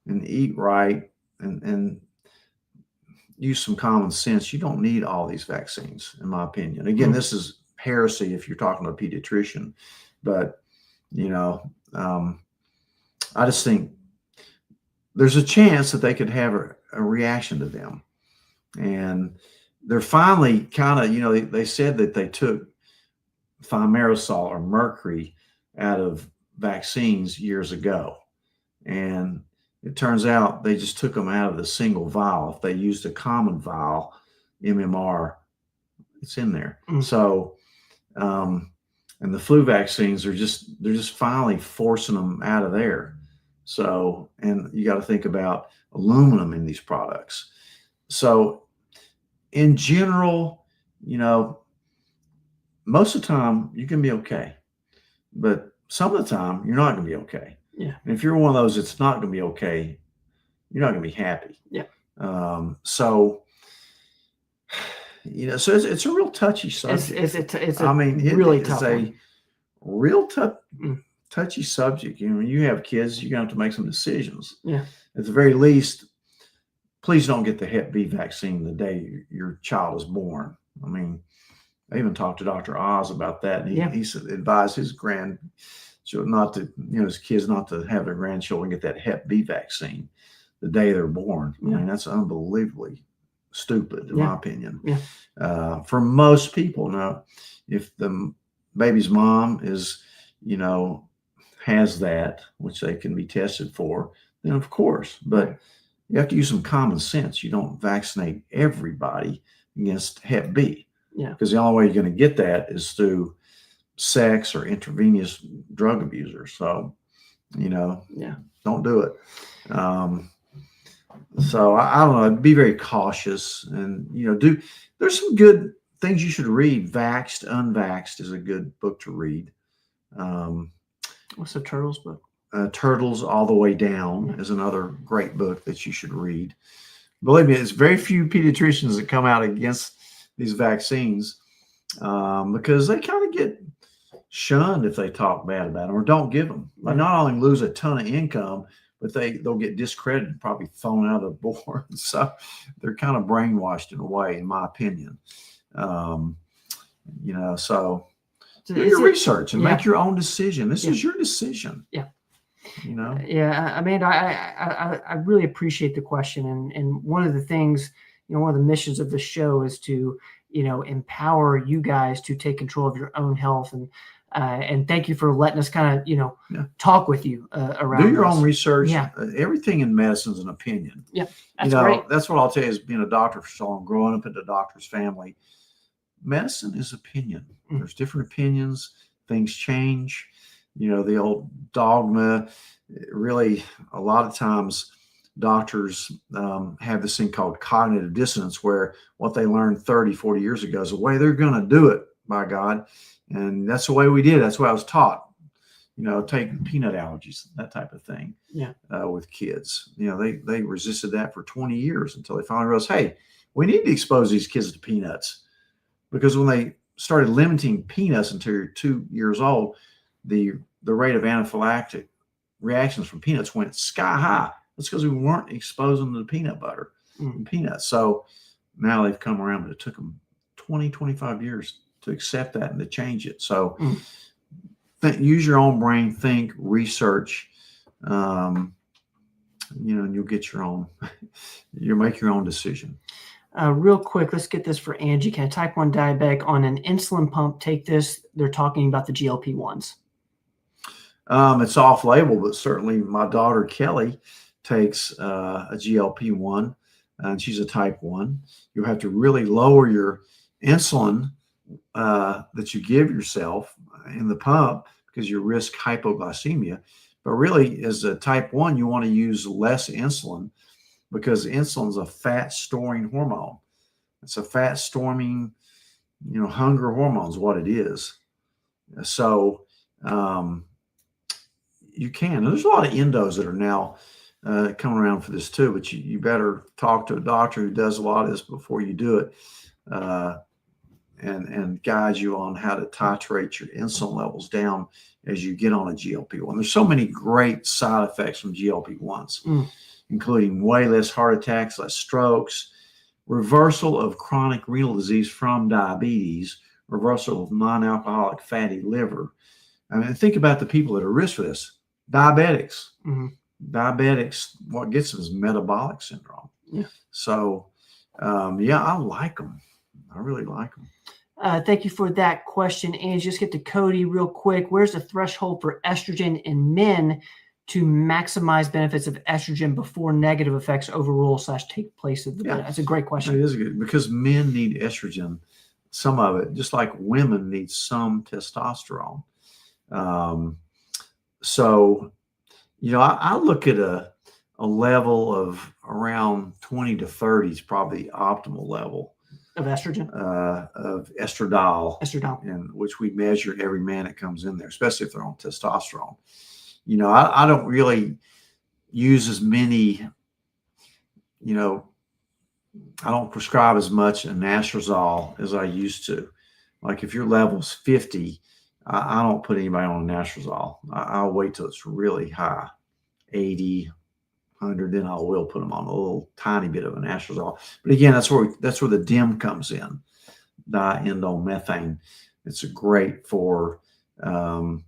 and eat right and use some common sense, you don't need all these vaccines, in my opinion. Again, this is heresy if you're talking to a pediatrician, But, I just think there's a chance that they could have a reaction to them. And they're finally kind of, they said that they took thimerosal or mercury out of vaccines years ago. And it turns out they just took them out of the single vial. If they used a common vial, MMR, it's in there. So, and the flu vaccines they're just finally forcing them out of there. So, and you got to think about aluminum in these products. So in general, most of the time you can be okay, but some of the time you're not going to be okay. Yeah. And if you're one of those that's not going to be okay, you're not going to be happy. Yeah. So it's a real touchy subject. It's really tough. A real touchy subject. When you have kids, you're going to have to make some decisions. Yeah. At the very least, please don't get the Hep B vaccine the day your child is born. I even talked to Dr. Oz about that, and he advised his his kids not to have their grandchildren get that Hep B vaccine the day they're born. Yeah. That's unbelievably stupid, in my opinion. Yeah. For most people, now, if the baby's mom is, has that, which they can be tested for, then of course. But you have to use some common sense. You don't vaccinate everybody against Hep B. Yeah. Because the only way you're going to get that is through sex or intravenous drug abusers. So, don't do it. So I don't know. Be very cautious, and there's some good things you should read. Vaxxed, Unvaxxed is a good book to read. What's the Turtles book? Turtles All the Way Down is another great book that you should read. Believe me, it's very few pediatricians that come out against these vaccines because they kind of get shunned if they talk bad about them or don't give them. They not only lose a ton of income, but they'll get discredited, probably thrown out of the board. So they're kind of brainwashed in a way, in my opinion. So do your research and make your own decision. This is your decision. Yeah. Yeah. Amanda, I really appreciate the question. And one of the things, one of the missions of the show is to, empower you guys to take control of your own health. And thank you for letting us kind of, talk with you around. Do your own research. Yeah. Everything in medicine is an opinion. Yeah. That's great. That's what I'll tell you is being a doctor for so long, growing up in a doctor's family. Medicine is opinion. There's different opinions. Things change. The old dogma, really, a lot of times doctors have this thing called cognitive dissonance, where what they learned 30, 40 years ago is the way they're going to do it, by God. And that's the way we did. That's what I was taught. Take peanut allergies, that type of thing. Yeah. With kids, they resisted that for 20 years until they finally realized, hey, we need to expose these kids to peanuts. Because when they started limiting peanuts until you're 2 years old, the rate of anaphylactic reactions from peanuts went sky high. That's because we weren't exposing them to peanut butter and peanuts. So now they've come around, but it took them 20, 25 years to accept that and to change it. So use your own brain, think, research, and you'll get you'll make your own decision. Real quick, let's get this for Angie. Can a type 1 diabetic on an insulin pump take this? They're talking about the GLP-1s. It's off label, but certainly my daughter Kelly takes a GLP-1, and she's a type 1. You have to really lower your insulin that you give yourself in the pump because you risk hypoglycemia. But really, as a type 1, you want to use less insulin because insulin is a fat storing hormone. It's a fat storing, hunger hormone is what it is. So you can. And there's a lot of endos that are now coming around for this too, but you better talk to a doctor who does a lot of this before you do it, and guide you on how to titrate your insulin levels down as you get on a GLP-1. There's so many great side effects from GLP-1s, including way less heart attacks, less strokes, reversal of chronic renal disease from diabetes, reversal of non-alcoholic fatty liver. I mean, think about the people that are at risk for this. Diabetics. Mhm. Diabetics, what gets them is metabolic syndrome. Yeah. So, yeah, I like them. I really like them. Thank you for that question. And just get to Cody real quick. Where's the threshold for estrogen in men to maximize benefits of estrogen before negative effects overrule / take place of the Yeah. That's a great question. It is good because men need estrogen, some of it, just like women need some testosterone. So, I look at a level of around 20 to 30 is probably the optimal level Of estrogen? of estradiol, Estradiol. which we measure every man that comes in there, especially if they're on testosterone. I don't really use as many, I don't prescribe as much anastrozole as I used to. Like if your level's 50, I don't put anybody on anastrozole. I'll wait till it's really high, 80, 100, then I will put them on a little tiny bit of anastrozole. But again, that's where the DIM comes in, diindolylmethane. It's great for kind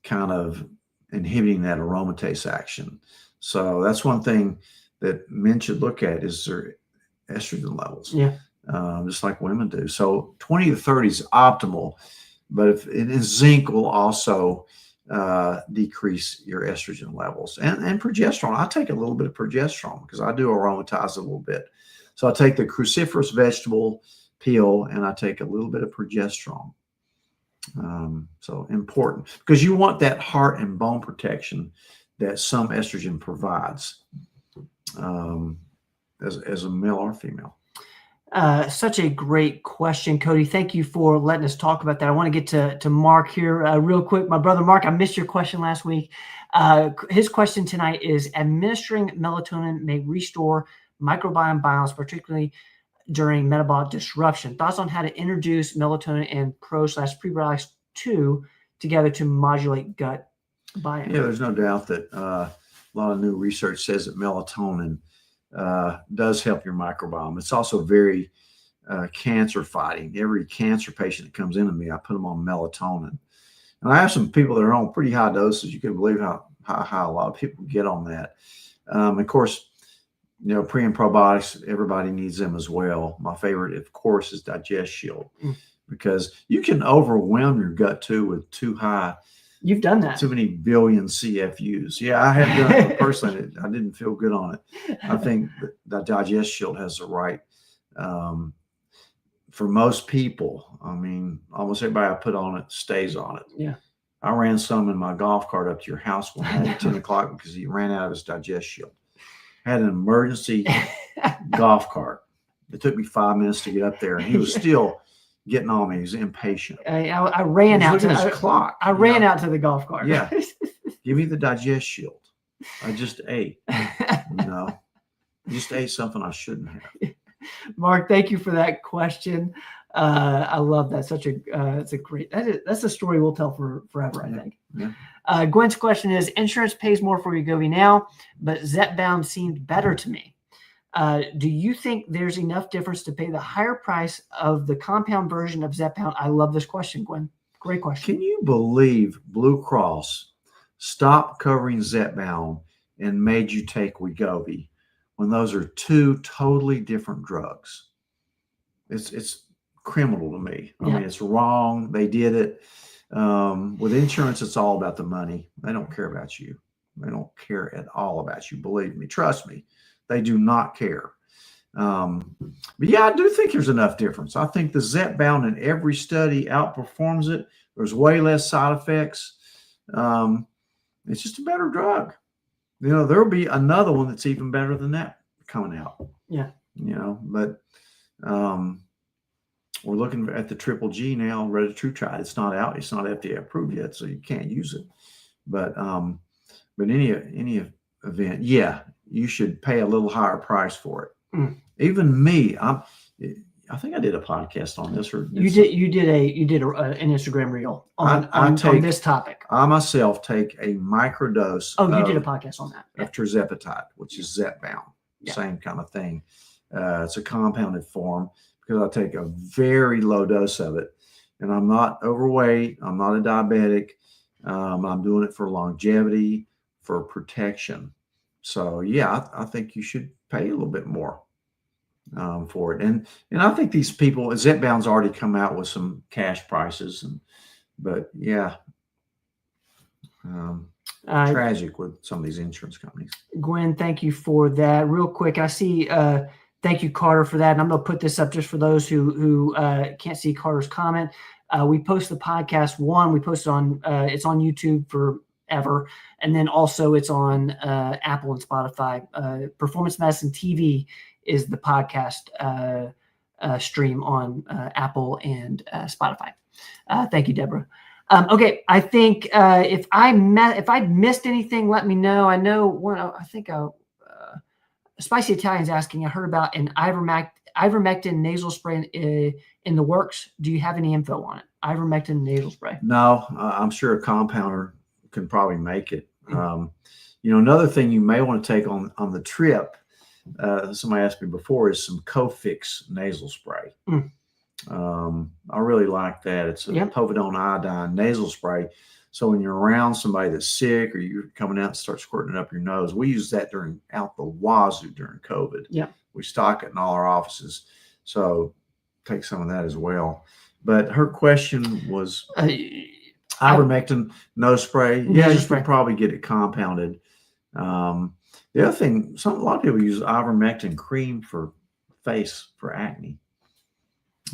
of inhibiting that aromatase action. So that's one thing that men should look at is their estrogen levels. Yeah. Just like women do. So 20 to 30 is optimal, but if it is zinc will also decrease your estrogen levels and progesterone. I take a little bit of progesterone because I do aromatize a little bit. So I take the cruciferous vegetable pill and I take a little bit of progesterone. So important because you want that heart and bone protection that some estrogen provides as a male or female. Such a great question, Cody. Thank you for letting us talk about that. I want to get to Mark here real quick. My brother Mark, I missed your question last week. His question tonight is: administering melatonin may restore microbiome balance, particularly during metabolic disruption. Thoughts on how to introduce melatonin and pro/prebiotics together to modulate gut biome? Yeah, there's no doubt that a lot of new research says that melatonin does help your microbiome. It's also very cancer fighting. Every cancer patient that comes into me, I put them on melatonin. And I have some people that are on pretty high doses. You can believe how high a lot of people get on that. Of course, pre and probiotics, everybody needs them as well. My favorite, of course, is Digest Shield because you can overwhelm your gut too with too high. You've done that. Too many billion CFUs. Yeah, I have done it personally. I didn't feel good on it. I think that Digest Shield has the right for most people. I mean, almost everybody I put on it stays on it. Yeah. I ran some in my golf cart up to your house one night at 10 o'clock because he ran out of his Digest Shield. Had an emergency golf cart. It took me 5 minutes to get up there, and he was still getting on me. He was impatient. I ran out to his clock. I ran out to the golf cart. Yeah. Give me the Digest Shield. I just ate. Just ate something I shouldn't have. Mark, thank you for that question. I love that. It's a great. That's a story we'll tell for forever. I think. Yeah. Gwen's question is: insurance pays more for Wegovy now, but Zepbound seemed better to me. Do you think there's enough difference to pay the higher price of the compound version of Zepbound? I love this question, Gwen. Great question. Can you believe Blue Cross stopped covering Zepbound and made you take Wegovy when those are two totally different drugs? It's criminal to me. I mean, it's wrong. They did it. With insurance, it's all about the money. They don't care about you. They don't care at all about you. Believe me. Trust me. They do not care. But yeah, I do think there's enough difference. I think the Zepbound in every study outperforms it. There's way less side effects. It's just a better drug. There'll be another one that's even better than that coming out. Yeah. But we're looking at the Triple G now, retatrutide. It's not out. It's not FDA approved yet, so you can't use it. But any event, yeah, you should pay a little higher price for it. Even me, I think I did a podcast on this. Or you did an Instagram reel on this topic. I myself take a microdose. Oh, you did a podcast on that. Of tirzepatide, which is Zepbound, same kind of thing. It's a compounded form because I take a very low dose of it, and I'm not overweight. I'm not a diabetic. I'm doing it for longevity, for protection. So yeah, I think you should pay a little bit more for it. And I think these people, Zepbound's already come out with some cash prices, but yeah, tragic with some of these insurance companies. Gwen, thank you for that. Real quick, I see. Thank you, Carter, for that. And I'm going to put this up just for those who can't see Carter's comment. We post the podcast. We post it on. It's on YouTube forever, and then also it's on Apple and Spotify. Performance Medicine TV is the podcast stream on Apple and Spotify. Thank you, Deborah. Okay, I think if I missed anything, let me know. I know one. I think Spicy Italian's asking. I heard about an ivermectin nasal spray in the works. Do you have any info on it? Ivermectin nasal spray. No, I'm sure a compounder can probably make it. Another thing you may want to take on the trip. Somebody asked me before is some Cofix nasal spray. I really like that. It's a povidone iodine nasal spray. So when you're around somebody that's sick or you're coming out and start squirting it up your nose, we use that out the wazoo during COVID. Yeah. We stock it in all our offices. So take some of that as well. But her question was ivermectin nose spray. Yeah, you can probably get it compounded. The other thing, a lot of people use ivermectin cream for face for acne.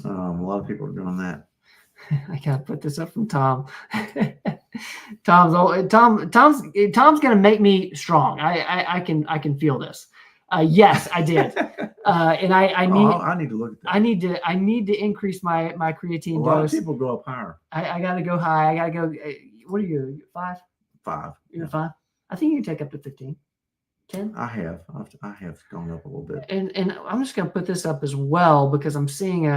A lot of people are doing that. I gotta put this up from Tom. Tom's gonna make me strong. I can feel this. Yes, I did. And I need to look at that. I need to increase my creatine dose. A lot of people go up higher. I gotta go high. I gotta go. What are you? 5? 5. You're 5. I think you can take up to 15. 10. I have gone up a little bit. And I'm just gonna put this up as well because I'm seeing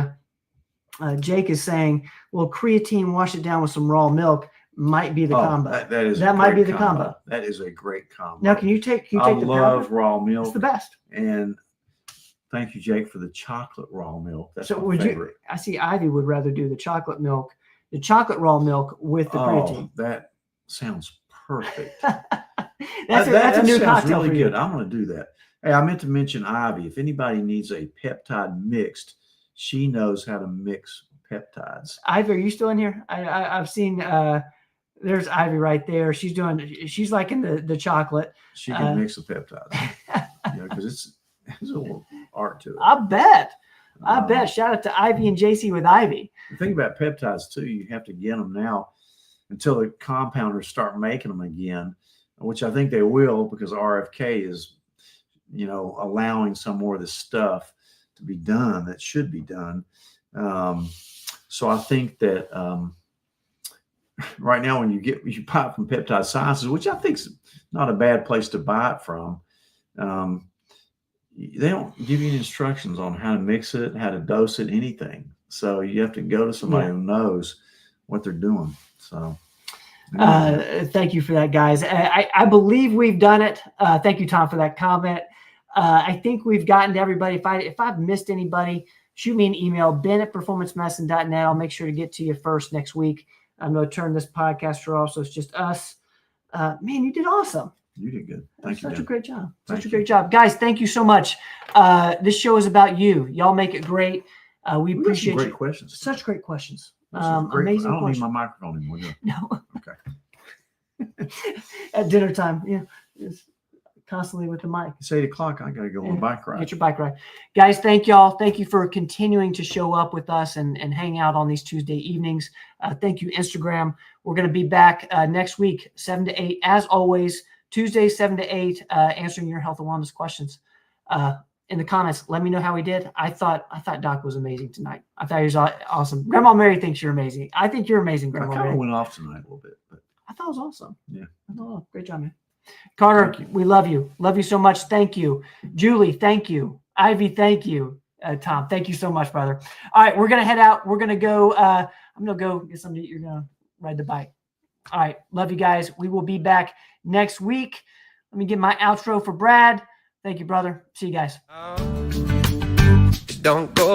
Jake is saying, well, creatine, wash it down with some raw milk might be the combo. That might be the combo. That is a great combo. Now, can you take the powder? I love raw milk. It's the best. And thank you, Jake, for the chocolate raw milk. That's my favorite. I see Ivy would rather do the chocolate raw milk with the creatine. That sounds perfect. That's a new cocktail really good. I'm going to do that. Hey, I meant to mention Ivy. If anybody needs a peptide mixed, she knows how to mix peptides. Ivy, are you still in here? I've seen there's Ivy right there. She's like in the chocolate. She can mix the peptides. Because there's a little art to it. I bet. Shout out to Ivy and JC with Ivy. The thing about peptides too, you have to get them now until the compounders start making them again, which I think they will because RFK is, allowing some more of this stuff to be done that should be done. So I think that right now when you buy it from Peptide Sciences, which I think is not a bad place to buy it from, they don't give you any instructions on how to mix it, how to dose it, anything. So you have to go to somebody who knows what they're doing. So thank you for that, guys. I believe we've done it. Thank you, Tom, for that comment. I think we've gotten to everybody. If I've missed anybody, shoot me an email, ben@performancemedicine.net. I'll make sure to get to you first next week. I'm going to turn this podcast off, so it's just us. Man, you did awesome. You did good. Thank you. Such a great job. Such a great job. Guys, thank you so much. This show is about you. Y'all make it great. We appreciate great questions. Such great questions. Amazing questions. I don't need my microphone anymore. No. Okay. At dinner time, it's constantly with the mic. It's 8 o'clock. I got to go on a bike ride. Get your bike ride. Guys, thank y'all. Thank you for continuing to show up with us and hang out on these Tuesday evenings. Thank you, Instagram. We're going to be back next week, 7 to 8. As always, Tuesday, 7 to 8, answering your health and wellness questions. In the comments, let me know how he did. I thought Doc was amazing tonight. I thought he was awesome. Grandma Mary thinks you're amazing. I think you're amazing, Grandma Mary. I kind of went off tonight a little bit, but I thought it was awesome. Yeah. Great job, man. Carter, we love you. Love you so much. Thank you. Julie, thank you. Ivy, thank you. Tom, thank you so much, brother. All right, we're going to head out. We're going to go. I'm going to go get something to eat. You're going to ride the bike. All right. Love you guys. We will be back next week. Let me get my outro for Brad. Thank you, brother. See you guys. Don't go.